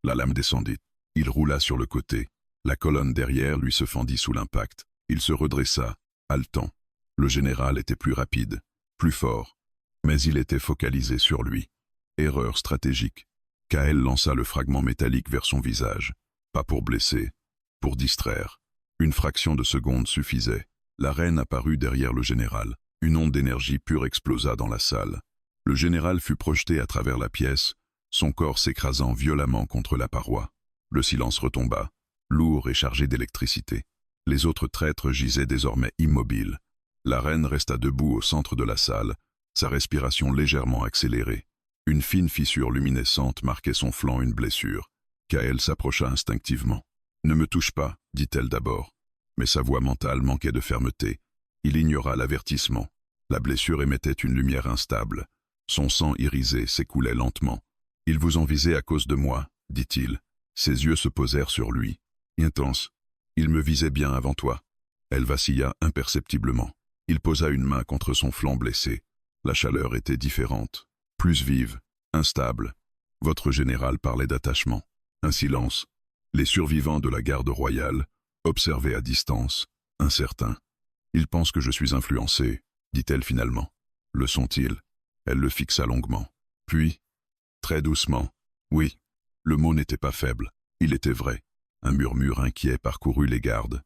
La lame descendit. Il roula sur le côté. La colonne derrière lui se fendit sous l'impact. Il se redressa, haletant. Le général était plus rapide, plus fort, mais il était focalisé sur lui. Erreur stratégique. Kael lança le fragment métallique vers son visage. Pas pour blesser, pour distraire. Une fraction de seconde suffisait. La reine apparut derrière le général. Une onde d'énergie pure explosa dans la salle. Le général fut projeté à travers la pièce, son corps s'écrasant violemment contre la paroi. Le silence retomba, lourd et chargé d'électricité. Les autres traîtres gisaient désormais immobiles. La reine resta debout au centre de la salle, sa respiration légèrement accélérée. Une fine fissure luminescente marquait son flanc, une blessure. Kael s'approcha instinctivement. « Ne me touche pas », dit-elle d'abord. Mais sa voix mentale manquait de fermeté. Il ignora l'avertissement. La blessure émettait une lumière instable. Son sang irisé s'écoulait lentement. « Ils vous ont visé à cause de moi », dit-il. Ses yeux se posèrent sur lui. Intense. « Il me visait bien avant toi. » Elle vacilla imperceptiblement. Il posa une main contre son flanc blessé. La chaleur était différente, plus vive, instable. Votre général parlait d'attachement. Un silence. Les survivants de la garde royale observaient à distance, incertains. « Ils pensent que je suis influencé », dit-elle finalement. « Le sont-ils » Elle le fixa longuement. Puis, très doucement, « Oui ». Le mot n'était pas faible, il était vrai. Un murmure inquiet parcourut les gardes.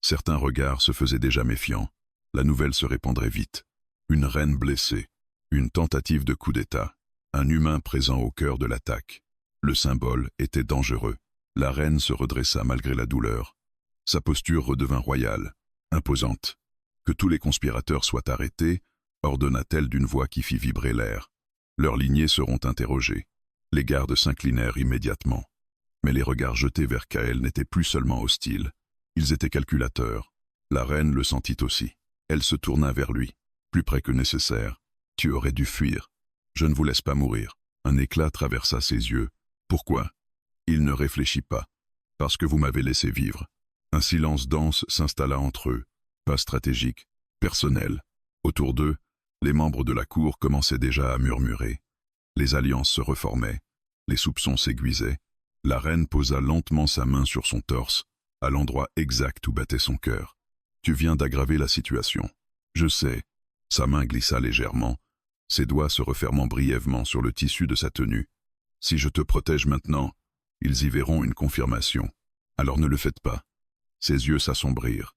Certains regards se faisaient déjà méfiants. La nouvelle se répandrait vite. Une reine blessée, une tentative de coup d'État, un humain présent au cœur de l'attaque. Le symbole était dangereux. La reine se redressa malgré la douleur. Sa posture redevint royale, imposante. « Que tous les conspirateurs soient arrêtés », ordonna-t-elle d'une voix qui fit vibrer l'air. « Leurs lignées seront interrogées. » Les gardes s'inclinèrent immédiatement. Mais les regards jetés vers Kael n'étaient plus seulement hostiles. Ils étaient calculateurs. La reine le sentit aussi. Elle se tourna vers lui, plus près que nécessaire. « Tu aurais dû fuir. Je ne vous laisse pas mourir. » Un éclat traversa ses yeux. « Pourquoi ?» Il ne réfléchit pas. « Parce que vous m'avez laissé vivre. » Un silence dense s'installa entre eux, pas stratégique, personnel. Autour d'eux, les membres de la cour commençaient déjà à murmurer. Les alliances se reformaient, les soupçons s'aiguisaient. La reine posa lentement sa main sur son torse, à l'endroit exact où battait son cœur. « Tu viens d'aggraver la situation. Je sais. » Sa main glissa légèrement, ses doigts se refermant brièvement sur le tissu de sa tenue. « Si je te protège maintenant, ils y verront une confirmation. Alors ne le faites pas. Ses yeux s'assombrirent.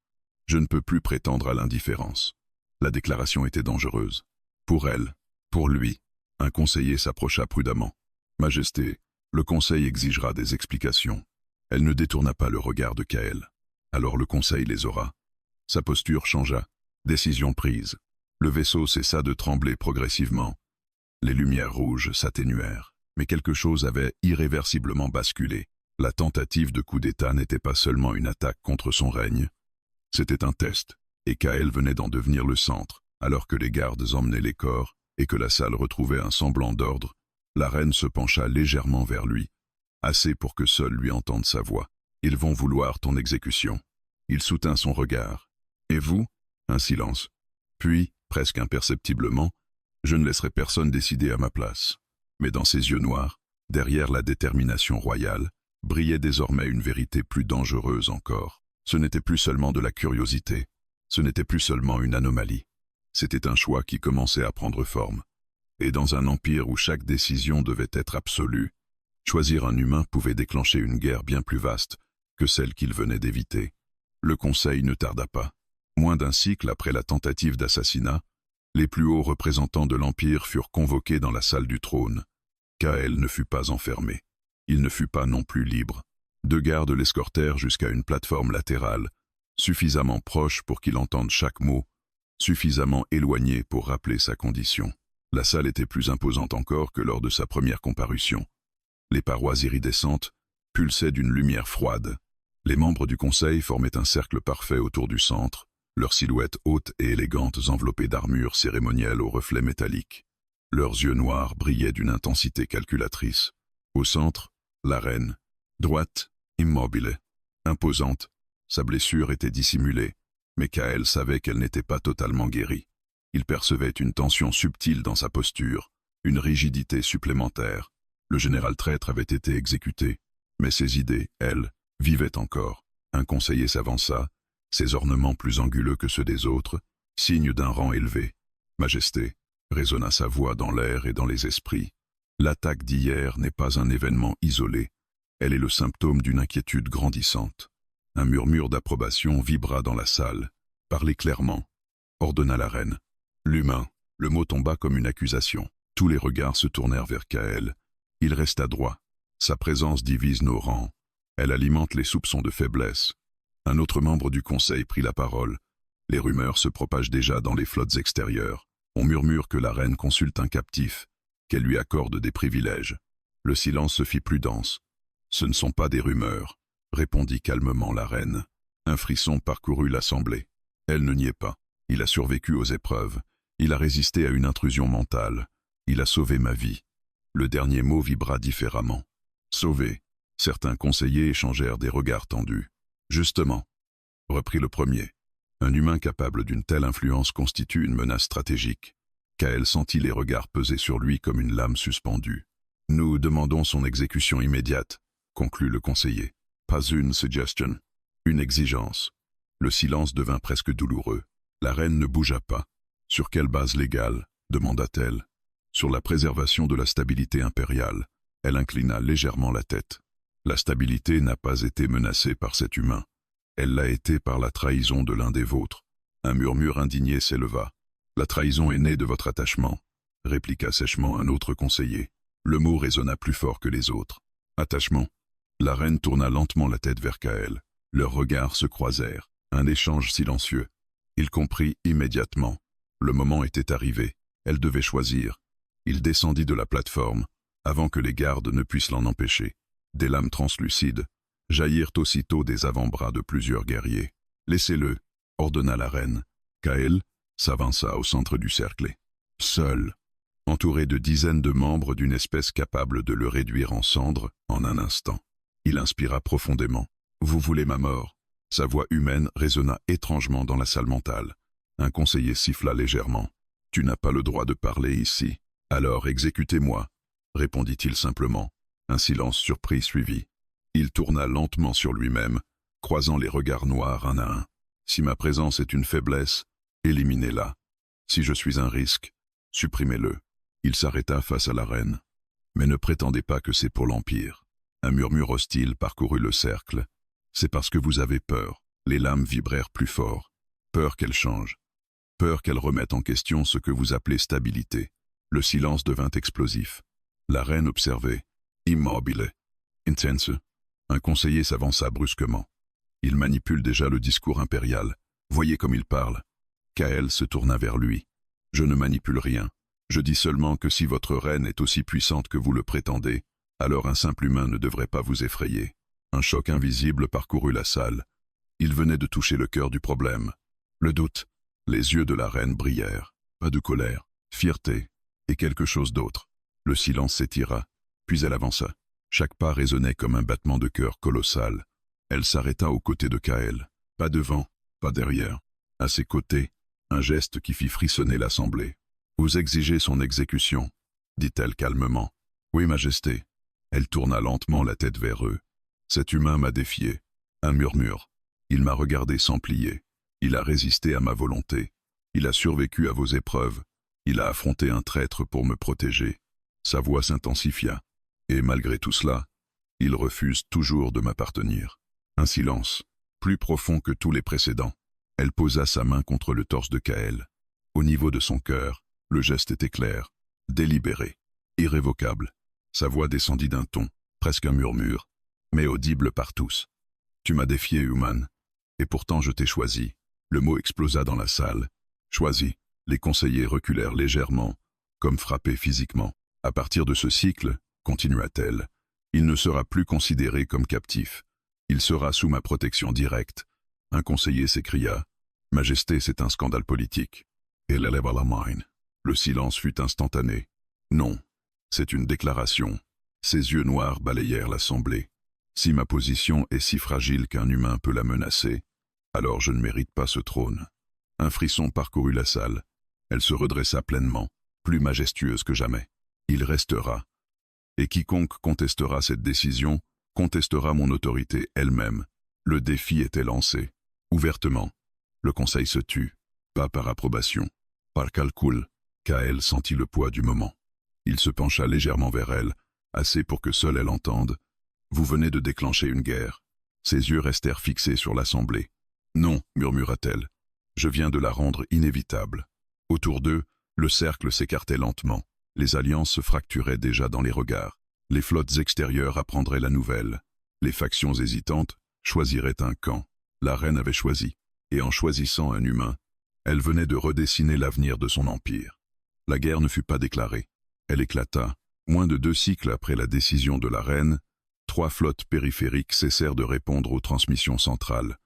Je ne peux plus prétendre à l'indifférence. La déclaration était dangereuse. Pour elle, pour lui. Un conseiller s'approcha prudemment. Majesté, le conseil exigera des explications. Elle ne détourna pas le regard de Kael. Alors le conseil les aura. Sa posture changea. Décision prise. Le vaisseau cessa de trembler progressivement. Les lumières rouges s'atténuèrent. Mais quelque chose avait irréversiblement basculé. La tentative de coup d'État n'était pas seulement une attaque contre son règne. C'était un test, et Kael venait d'en devenir le centre, alors que les gardes emmenaient les corps, et que la salle retrouvait un semblant d'ordre. La reine se pencha légèrement vers lui, assez pour que seul lui entende sa voix. « Ils vont vouloir ton exécution. » Il soutint son regard. « Et vous ?» Un silence. Puis, presque imperceptiblement, « Je ne laisserai personne décider à ma place. » Mais dans ses yeux noirs, derrière la détermination royale, brillait désormais une vérité plus dangereuse encore. Ce n'était plus seulement de la curiosité, ce n'était plus seulement une anomalie. C'était un choix qui commençait à prendre forme. Et dans un empire où chaque décision devait être absolue, choisir un humain pouvait déclencher une guerre bien plus vaste que celle qu'il venait d'éviter. Le conseil ne tarda pas. Moins d'un cycle après la tentative d'assassinat, les plus hauts représentants de l'Empire furent convoqués dans la salle du trône. Kael ne fut pas enfermé. Il ne fut pas non plus libre. 2 gardes l'escortèrent jusqu'à une plateforme latérale, suffisamment proche pour qu'il entende chaque mot, suffisamment éloigné pour rappeler sa condition. La salle était plus imposante encore que lors de sa première comparution. Les parois iridescentes pulsaient d'une lumière froide. Les membres du conseil formaient un cercle parfait autour du centre, leurs silhouettes hautes et élégantes enveloppées d'armures cérémonielles aux reflets métalliques. Leurs yeux noirs brillaient d'une intensité calculatrice. Au centre, la reine, droite, immobile, imposante. Sa blessure était dissimulée, mais Kael savait qu'elle n'était pas totalement guérie. Il percevait une tension subtile dans sa posture, une rigidité supplémentaire. Le général traître avait été exécuté, mais ses idées, elles, vivaient encore. Un conseiller s'avança, ses ornements plus anguleux que ceux des autres, signe d'un rang élevé. « Majesté », résonna sa voix dans l'air et dans les esprits. L'attaque d'hier n'est pas un événement isolé, elle est le symptôme d'une inquiétude grandissante. Un murmure d'approbation vibra dans la salle. « Parlez clairement », ordonna la reine. L'humain, le mot tomba comme une accusation. Tous les regards se tournèrent vers Kael. Il resta droit. Sa présence divise nos rangs. Elle alimente les soupçons de faiblesse. Un autre membre du conseil prit la parole. Les rumeurs se propagent déjà dans les flottes extérieures. On murmure que la reine consulte un captif, qu'elle lui accorde des privilèges. Le silence se fit plus dense. « Ce ne sont pas des rumeurs », répondit calmement la reine. Un frisson parcourut l'assemblée. Elle ne niait pas. Il a survécu aux épreuves. Il a résisté à une intrusion mentale. Il a sauvé ma vie. Le dernier mot vibra différemment. Sauvé. Certains conseillers échangèrent des regards tendus. Justement, reprit le premier. Un humain capable d'une telle influence constitue une menace stratégique. Kael sentit les regards peser sur lui comme une lame suspendue. Nous demandons son exécution immédiate, conclut le conseiller. Pas une suggestion, une exigence. Le silence devint presque douloureux. La reine ne bougea pas. Sur quelle base légale, demanda-t-elle. Sur la préservation de la stabilité impériale. Elle inclina légèrement la tête. La stabilité n'a pas été menacée par cet humain. Elle l'a été par la trahison de l'un des vôtres. Un murmure indigné s'éleva. La trahison est née de votre attachement, répliqua sèchement un autre conseiller. Le mot résonna plus fort que les autres. Attachement. La reine tourna lentement la tête vers Kael. Leurs regards se croisèrent. Un échange silencieux. Il comprit immédiatement. Le moment était arrivé. Elle devait choisir. Il descendit de la plateforme, avant que les gardes ne puissent l'en empêcher. Des lames translucides jaillirent aussitôt des avant-bras de plusieurs guerriers. « Laissez-le », ordonna la reine. Kael s'avança au centre du cercle. Seul, entouré de dizaines de membres d'une espèce capable de le réduire en cendres en un instant. Il inspira profondément. « Vous voulez ma mort ?» Sa voix humaine résonna étrangement dans la salle mentale. Un conseiller siffla légèrement. « Tu n'as pas le droit de parler ici. Alors exécutez-moi », répondit-il simplement. Un silence surpris suivit. Il tourna lentement sur lui-même, croisant les regards noirs un à un. « Si ma présence est une faiblesse, éliminez-la. Si je suis un risque, supprimez-le. » Il s'arrêta face à la reine. « Mais ne prétendez pas que c'est pour l'Empire. » Un murmure hostile parcourut le cercle. « C'est parce que vous avez peur. Les lames vibrèrent plus fort. Peur qu'elle change. Peur qu'elle remette en question ce que vous appelez stabilité. Le silence devint explosif. La reine observait. Immobile. Intense. Un conseiller s'avança brusquement. Il manipule déjà le discours impérial. Voyez comme il parle. Kael se tourna vers lui. Je ne manipule rien. Je dis seulement que si votre reine est aussi puissante que vous le prétendez, alors un simple humain ne devrait pas vous effrayer. Un choc invisible parcourut la salle. Il venait de toucher le cœur du problème. Le doute. Les yeux de la reine brillèrent. Pas de colère, fierté et quelque chose d'autre. Le silence s'étira, puis elle avança. Chaque pas résonnait comme un battement de cœur colossal. Elle s'arrêta aux côtés de Kael. Pas devant, pas derrière. À ses côtés, un geste qui fit frissonner l'assemblée. Vous exigez son exécution, dit-elle calmement. Oui, Majesté. Elle tourna lentement la tête vers eux. Cet humain m'a défié. Un murmure. Il m'a regardé sans plier. Il a résisté à ma volonté. Il a survécu à vos épreuves. Il a affronté un traître pour me protéger. Sa voix s'intensifia. Et malgré tout cela, il refuse toujours de m'appartenir. Un silence, plus profond que tous les précédents. Elle posa sa main contre le torse de Kael. Au niveau de son cœur, le geste était clair, délibéré, irrévocable. Sa voix descendit d'un ton, presque un murmure, mais audible par tous. Tu m'as défié, Human, et pourtant je t'ai choisi. Le mot explosa dans la salle. Choisi. Les conseillers reculèrent légèrement, comme frappés physiquement. À partir de ce cycle, continua-t-elle, il ne sera plus considéré comme captif. Il sera sous ma protection directe. Un conseiller s'écria. Majesté, c'est un scandale politique. Elle éleva la main. Le silence fut instantané. Non, c'est une déclaration. Ses yeux noirs balayèrent l'assemblée. Si ma position est si fragile qu'un humain peut la menacer, alors je ne mérite pas ce trône. Un frisson parcourut la salle. Elle se redressa pleinement, plus majestueuse que jamais. Il restera. Et quiconque contestera cette décision, contestera mon autorité elle-même. Le défi était lancé. Ouvertement. Le conseil se tut, pas par approbation, par calcul. Kael sentit le poids du moment. Il se pencha légèrement vers elle, assez pour que seule elle entende. Vous venez de déclencher une guerre. Ses yeux restèrent fixés sur l'assemblée. Non, murmura-t-elle. Je viens de la rendre inévitable. Autour d'eux, le cercle s'écartait lentement. Les alliances se fracturaient déjà dans les regards. Les flottes extérieures apprendraient la nouvelle. Les factions hésitantes choisiraient un camp. La reine avait choisi. Et en choisissant un humain, elle venait de redessiner l'avenir de son empire. La guerre ne fut pas déclarée. Elle éclata. Moins de 2 cycles après la décision de la reine, 3 flottes périphériques cessèrent de répondre aux transmissions centrales.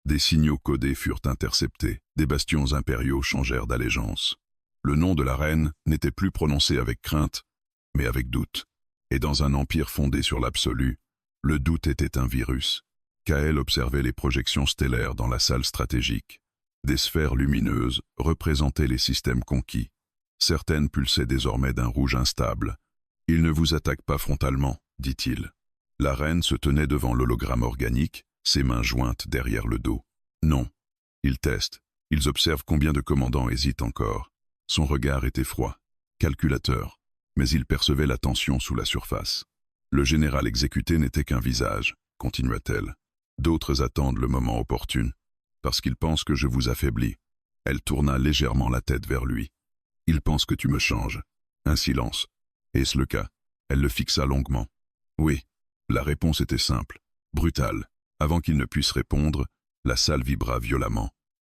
Des signaux codés furent interceptés. Des bastions impériaux changèrent d'allégeance. Le nom de la reine n'était plus prononcé avec crainte, mais avec doute. Et dans un empire fondé sur l'absolu, le doute était un virus. Kael observait les projections stellaires dans la salle stratégique. Des sphères lumineuses représentaient les systèmes conquis. Certaines pulsaient désormais d'un rouge instable. « Ils ne vous attaquent pas frontalement », dit-il. La reine se tenait devant l'hologramme organique, ses mains jointes derrière le dos. Non. Ils testent. Ils observent combien de commandants hésitent encore. Son regard était froid, calculateur, mais il percevait la tension sous la surface. Le général exécuté n'était qu'un visage, continua-t-elle. D'autres attendent le moment opportun, parce qu'ils pensent que je vous affaiblis. Elle tourna légèrement la tête vers lui. Ils pensent que tu me changes. Un silence. Est-ce le cas? Elle le fixa longuement. Oui. La réponse était simple, brutale. Avant qu'il ne puisse répondre, la salle vibra violemment.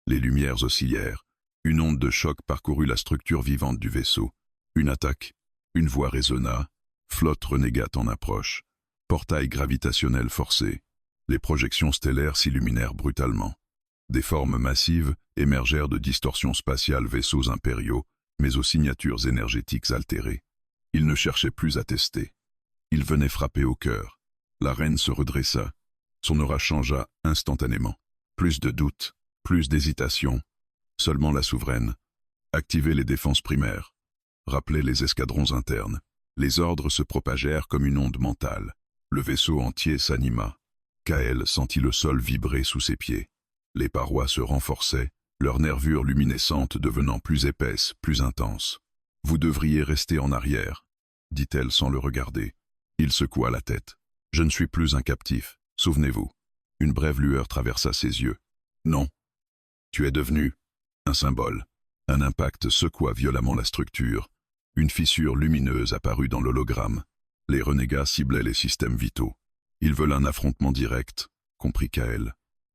Les lumières oscillèrent. Une onde de choc parcourut la structure vivante du vaisseau. Une attaque. Une voix résonna. Flotte renégate en approche. Portail gravitationnel forcé. Les projections stellaires s'illuminèrent brutalement. Des formes massives émergèrent de distorsions spatiales vaisseaux impériaux, mais aux signatures énergétiques altérées. Ils ne cherchaient plus à tester. Ils venaient frapper au cœur. La reine se redressa. Son aura changea instantanément. Plus de doute, plus d'hésitation. Seulement la souveraine. Activer les défenses primaires. Rappeler les escadrons internes. Les ordres se propagèrent comme une onde mentale. Le vaisseau entier s'anima. Kael sentit le sol vibrer sous ses pieds. Les parois se renforçaient, leur nervure luminescente devenant plus épaisse, plus intense. « Vous devriez rester en arrière », dit-elle sans le regarder. Il secoua la tête. « Je ne suis plus un captif, souvenez-vous. Une brève lueur traversa ses yeux. Non. Tu es devenu un symbole. Un impact secoua violemment la structure. Une fissure lumineuse apparut dans l'hologramme. Les renégats ciblaient les systèmes vitaux. Ils veulent un affrontement direct, comprit Kael.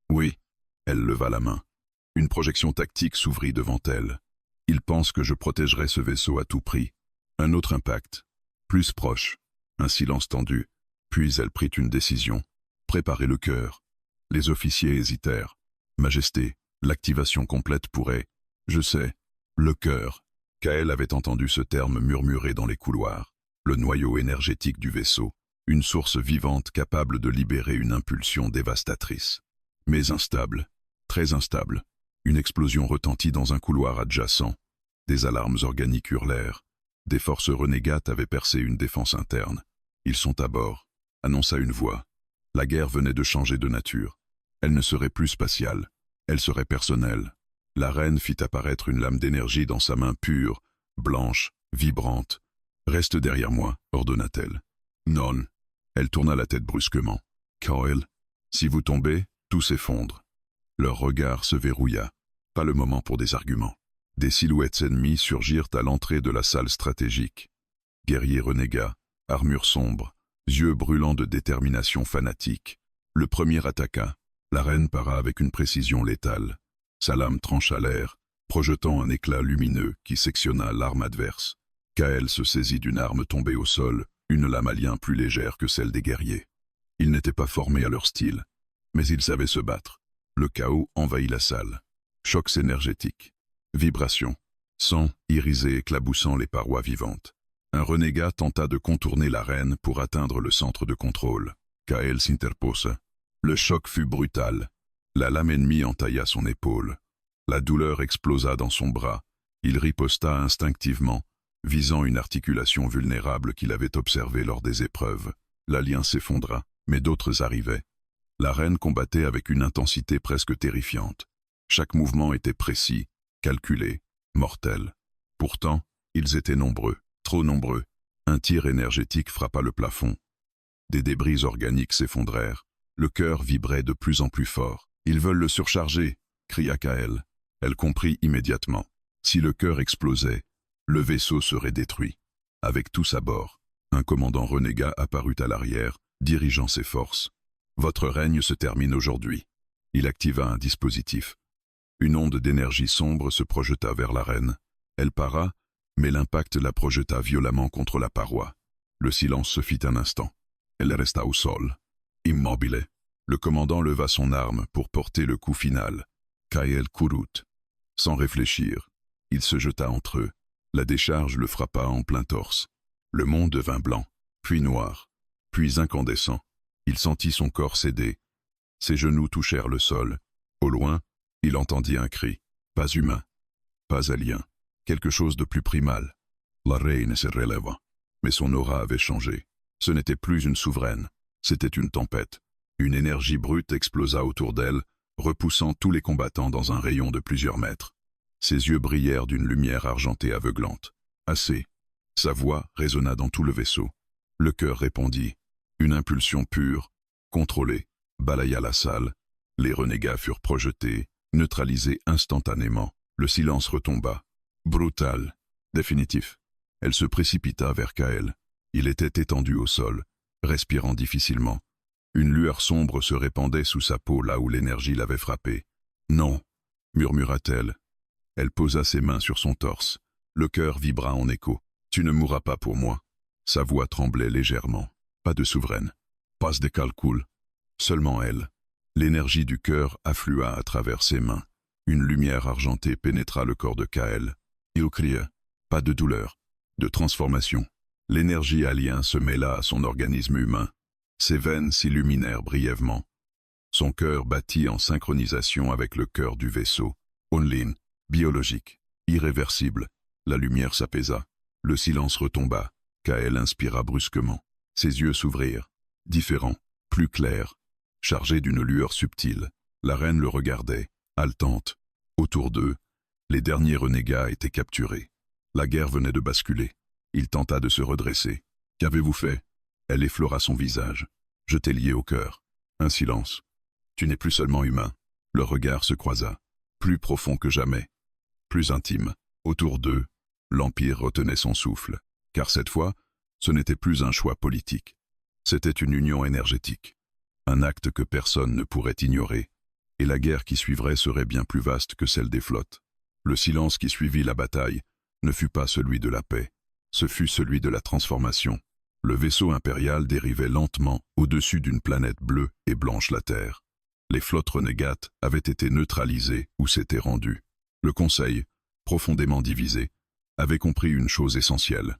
Oui. Elle leva la main. Une projection tactique s'ouvrit devant elle. Ils pensent que je protégerai ce vaisseau à tout prix. Un autre impact. Plus proche. Un silence tendu. Puis elle prit une décision. Préparer le cœur. Les officiers hésitèrent. Majesté, l'activation complète pourrait... Je sais. Le cœur. Kael avait entendu ce terme murmurer dans les couloirs. Le noyau énergétique du vaisseau. Une source vivante capable de libérer une impulsion dévastatrice. Mais instable. Très instable. Une explosion retentit dans un couloir adjacent. Des alarmes organiques hurlèrent. Des forces renégates avaient percé une défense interne. Ils sont à bord, annonça une voix. La guerre venait de changer de nature. Elle ne serait plus spatiale. Elle serait personnelle. La reine fit apparaître une lame d'énergie dans sa main pure, blanche, vibrante. « Reste derrière moi », ordonna-t-elle. « Non. » Elle tourna la tête brusquement. « Kael, si vous tombez, tout s'effondre. » Leur regard se verrouilla. Pas le moment pour des arguments. Des silhouettes ennemies surgirent à l'entrée de la salle stratégique. Guerriers renégats, armure sombre, yeux brûlants de détermination fanatique. Le premier attaqua. La reine para avec une précision létale. Sa lame trancha l'air, projetant un éclat lumineux qui sectionna l'arme adverse. Kael se saisit d'une arme tombée au sol, une lame à lien plus légère que celle des guerriers. Ils n'étaient pas formés à leur style, mais ils savaient se battre. Le chaos envahit la salle. Chocs énergétiques. Vibrations. Sang irisé éclaboussant les parois vivantes. Un renégat tenta de contourner la reine pour atteindre le centre de contrôle. Kael s'interposa. Le choc fut brutal. La lame ennemie entailla son épaule. La douleur explosa dans son bras. Il riposta instinctivement, visant une articulation vulnérable qu'il avait observée lors des épreuves. L'alien s'effondra, mais d'autres arrivaient. La reine combattait avec une intensité presque terrifiante. Chaque mouvement était précis, calculé, mortel. Pourtant, ils étaient nombreux, trop nombreux. Un tir énergétique frappa le plafond. Des débris organiques s'effondrèrent. Le cœur vibrait de plus en plus fort. « Ils veulent le surcharger !» cria Kael. Elle comprit immédiatement. Si le cœur explosait, le vaisseau serait détruit. Avec tous à bord, un commandant renégat apparut à l'arrière, dirigeant ses forces. « Votre règne se termine aujourd'hui. » Il activa un dispositif. Une onde d'énergie sombre se projeta vers la reine. Elle para, mais l'impact la projeta violemment contre la paroi. Le silence se fit un instant. Elle resta au sol, immobile. Le commandant leva son arme pour porter le coup final. Kael courut. Sans réfléchir, il se jeta entre eux. La décharge le frappa en plein torse. Le monde devint blanc, puis noir, puis incandescent. Il sentit son corps céder. Ses genoux touchèrent le sol. Au loin, il entendit un cri. Pas humain, pas alien, quelque chose de plus primal. La reine se releva. Mais son aura avait changé. Ce n'était plus une souveraine, c'était une tempête. Une énergie brute explosa autour d'elle, repoussant tous les combattants dans un rayon de plusieurs mètres. Ses yeux brillèrent d'une lumière argentée aveuglante. Assez. Sa voix résonna dans tout le vaisseau. Le cœur répondit. Une impulsion pure, contrôlée, balaya la salle. Les renégats furent projetés, neutralisés instantanément. Le silence retomba. Brutal. Définitif. Elle se précipita vers Kael. Il était étendu au sol, respirant difficilement. Une lueur sombre se répandait sous sa peau là où l'énergie l'avait frappé. « Non !» murmura-t-elle. Elle posa ses mains sur son torse. Le cœur vibra en écho. « Tu ne mourras pas pour moi. » Sa voix tremblait légèrement. Pas de souveraine. Pas de calcul. Seulement elle. L'énergie du cœur afflua à travers ses mains. Une lumière argentée pénétra le corps de Kael. Il cria. Pas de douleur. De transformation. L'énergie alien se mêla à son organisme humain. Ses veines s'illuminèrent brièvement. Son cœur battit en synchronisation avec le cœur du vaisseau. Onlin, biologique, irréversible. La lumière s'apaisa. Le silence retomba. Kael inspira brusquement. Ses yeux s'ouvrirent. Différents, plus clairs, chargés d'une lueur subtile. La reine le regardait, haletante. Autour d'eux, les derniers renégats étaient capturés. La guerre venait de basculer. Il tenta de se redresser. « Qu'avez-vous fait ?» Elle effleura son visage. « Je t'ai lié au cœur. » Un silence. Tu n'es plus seulement humain. Leur regard se croisa, plus profond que jamais, plus intime. Autour d'eux, l'Empire retenait son souffle, car cette fois, ce n'était plus un choix politique. C'était une union énergétique, un acte que personne ne pourrait ignorer, et la guerre qui suivrait serait bien plus vaste que celle des flottes. Le silence qui suivit la bataille ne fut pas celui de la paix, ce fut celui de la transformation. Le vaisseau impérial dérivait lentement au-dessus d'une planète bleue et blanche, la Terre. Les flottes renégates avaient été neutralisées ou s'étaient rendues. Le Conseil, profondément divisé, avait compris une chose essentielle.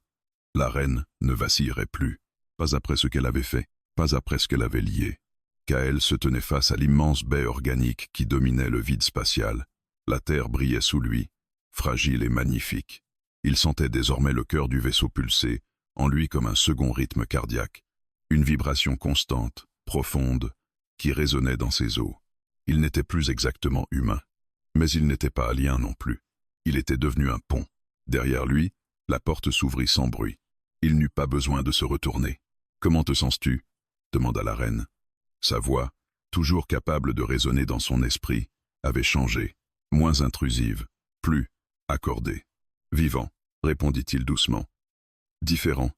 La reine ne vacillerait plus, pas après ce qu'elle avait fait, pas après ce qu'elle avait lié. Kael se tenait face à l'immense baie organique qui dominait le vide spatial. La Terre brillait sous lui, fragile et magnifique. Il sentait désormais le cœur du vaisseau pulser, en lui comme un second rythme cardiaque, une vibration constante, profonde, qui résonnait dans ses os. Il n'était plus exactement humain, mais il n'était pas alien non plus. Il était devenu un pont. Derrière lui, la porte s'ouvrit sans bruit. Il n'eut pas besoin de se retourner. « Comment te sens-tu » demanda la reine. Sa voix, toujours capable de résonner dans son esprit, avait changé, moins intrusive, plus accordée. « Vivant » répondit-il doucement. Différent.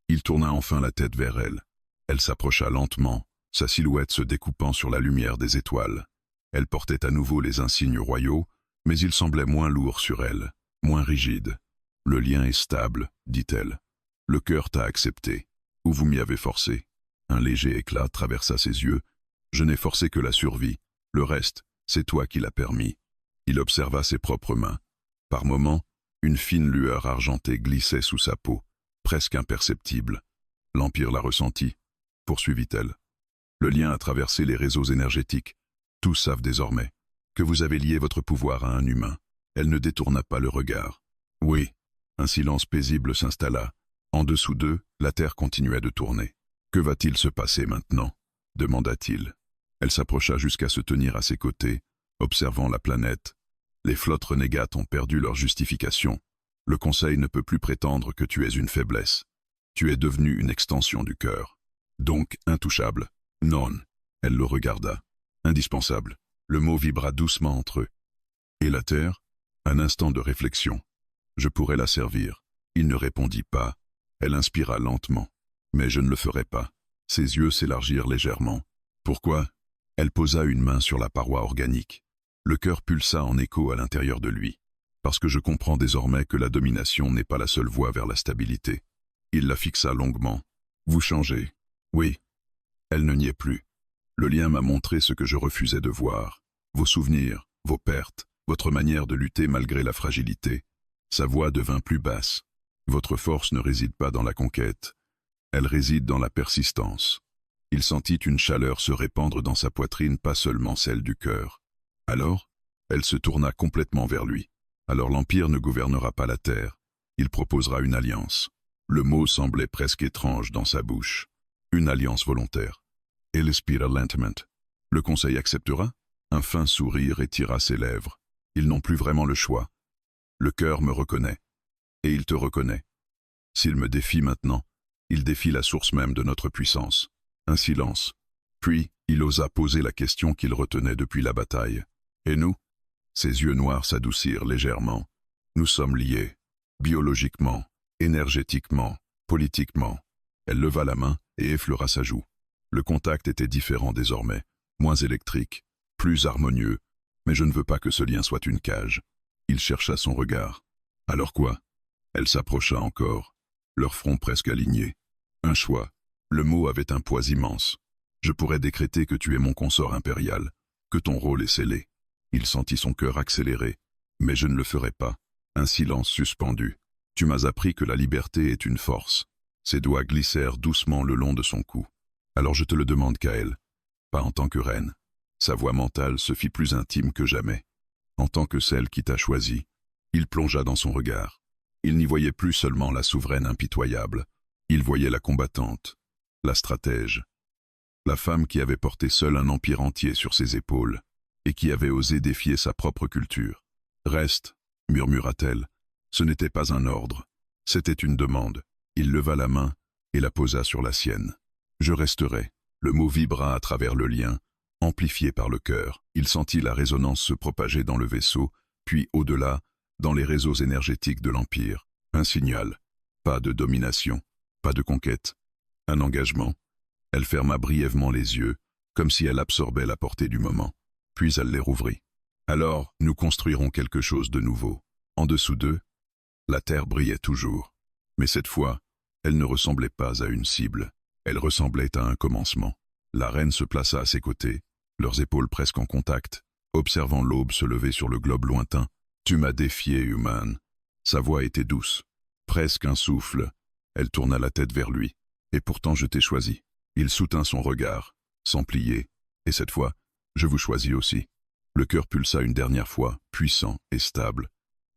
Il tourna enfin la tête vers elle. Elle s'approcha lentement, sa silhouette se découpant sur la lumière des étoiles. Elle portait à nouveau les insignes royaux, mais il semblait moins lourd sur elle, moins rigide. « Le lien est stable, dit-elle. Le cœur t'a accepté. Ou vous m'y avez forcé. » Un léger éclat traversa ses yeux. « Je n'ai forcé que la survie. Le reste, c'est toi qui l'as permis. » Il observa ses propres mains. Par moments, une fine lueur argentée glissait sous sa peau, presque imperceptible. « L'Empire l'a ressenti, » poursuivit-elle. « Le lien a traversé les réseaux énergétiques. Tous savent désormais que vous avez lié votre pouvoir à un humain. » Elle ne détourna pas le regard. « Oui. » Un silence paisible s'installa. En dessous d'eux, la Terre continuait de tourner. « Que va-t-il se passer maintenant » demanda-t-il. Elle s'approcha jusqu'à se tenir à ses côtés, observant la planète. Les flottes renégates ont perdu leur justification. Le Conseil ne peut plus prétendre que tu es une faiblesse. Tu es devenu une extension du cœur. Donc intouchable. Non. Elle le regarda. Indispensable. Le mot vibra doucement entre eux. Et la Terre? Un instant de réflexion. Je pourrais la servir. Il ne répondit pas. Elle inspira lentement. Mais je ne le ferai pas. Ses yeux s'élargirent légèrement. Pourquoi? Elle posa une main sur la paroi organique. Le cœur pulsa en écho à l'intérieur de lui. Parce que je comprends désormais que la domination n'est pas la seule voie vers la stabilité. Il la fixa longuement. Vous changez. Oui. Elle ne niait plus. Le lien m'a montré ce que je refusais de voir. Vos souvenirs, vos pertes, votre manière de lutter malgré la fragilité. Sa voix devint plus basse. Votre force ne réside pas dans la conquête. Elle réside dans la persistance. Il sentit une chaleur se répandre dans sa poitrine, pas seulement celle du cœur. Alors, elle se tourna complètement vers lui. Alors l'Empire ne gouvernera pas la Terre. Il proposera une alliance. Le mot semblait presque étrange dans sa bouche. Une alliance volontaire. Il expira lentement. Le Conseil acceptera? Un fin sourire étira ses lèvres. Ils n'ont plus vraiment le choix. Le cœur me reconnaît. Et il te reconnaît. S'il me défie maintenant, il défie la source même de notre puissance. Un silence. Puis, il osa poser la question qu'il retenait depuis la bataille. Et nous? Ses yeux noirs s'adoucirent légèrement. Nous sommes liés. Biologiquement, énergétiquement, politiquement. Elle leva la main et effleura sa joue. Le contact était différent désormais, moins électrique, plus harmonieux, mais je ne veux pas que ce lien soit une cage. Il chercha son regard. Alors quoi? Elle s'approcha encore, leur front presque alignés. Un choix. Le mot avait un poids immense. Je pourrais décréter que tu es mon consort impérial, que ton rôle est scellé. Il sentit son cœur accélérer, mais je ne le ferai pas. Un silence suspendu. Tu m'as appris que la liberté est une force. Ses doigts glissèrent doucement le long de son cou. Alors je te le demande, Kael, pas en tant que reine. Sa voix mentale se fit plus intime que jamais. En tant que celle qui t'a choisi, il plongea dans son regard. Il n'y voyait plus seulement la souveraine impitoyable, il voyait la combattante, la stratège, la femme qui avait porté seule un empire entier sur ses épaules et qui avait osé défier sa propre culture. « Reste » murmura-t-elle. Ce n'était pas un ordre, c'était une demande. Il leva la main et la posa sur la sienne. « Je resterai ». Le mot vibra à travers le lien, amplifié par le cœur. Il sentit la résonance se propager dans le vaisseau, puis au-delà, dans les réseaux énergétiques de l'Empire. Un signal. Pas de domination, pas de conquête. Un engagement. Elle ferma brièvement les yeux, comme si elle absorbait la portée du moment. Puis elle les rouvrit. Alors, nous construirons quelque chose de nouveau. En dessous d'eux, la terre brillait toujours. Mais cette fois, elle ne ressemblait pas à une cible. Elle ressemblait à un commencement. La reine se plaça à ses côtés, leurs épaules presque en contact, observant l'aube se lever sur le globe lointain. « Tu m'as défié, Human. » Sa voix était douce, presque un souffle. Elle tourna la tête vers lui. « Et pourtant je t'ai choisi. » Il soutint son regard, sans plier. « Et cette fois, je vous choisis aussi. » Le cœur pulsa une dernière fois, puissant et stable.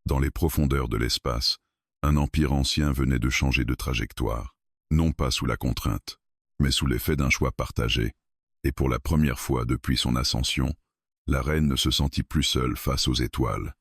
Dans les profondeurs de l'espace, un empire ancien venait de changer de trajectoire. Non pas sous la contrainte, mais sous l'effet d'un choix partagé. Et pour la première fois depuis son ascension, la reine ne se sentit plus seule face aux étoiles.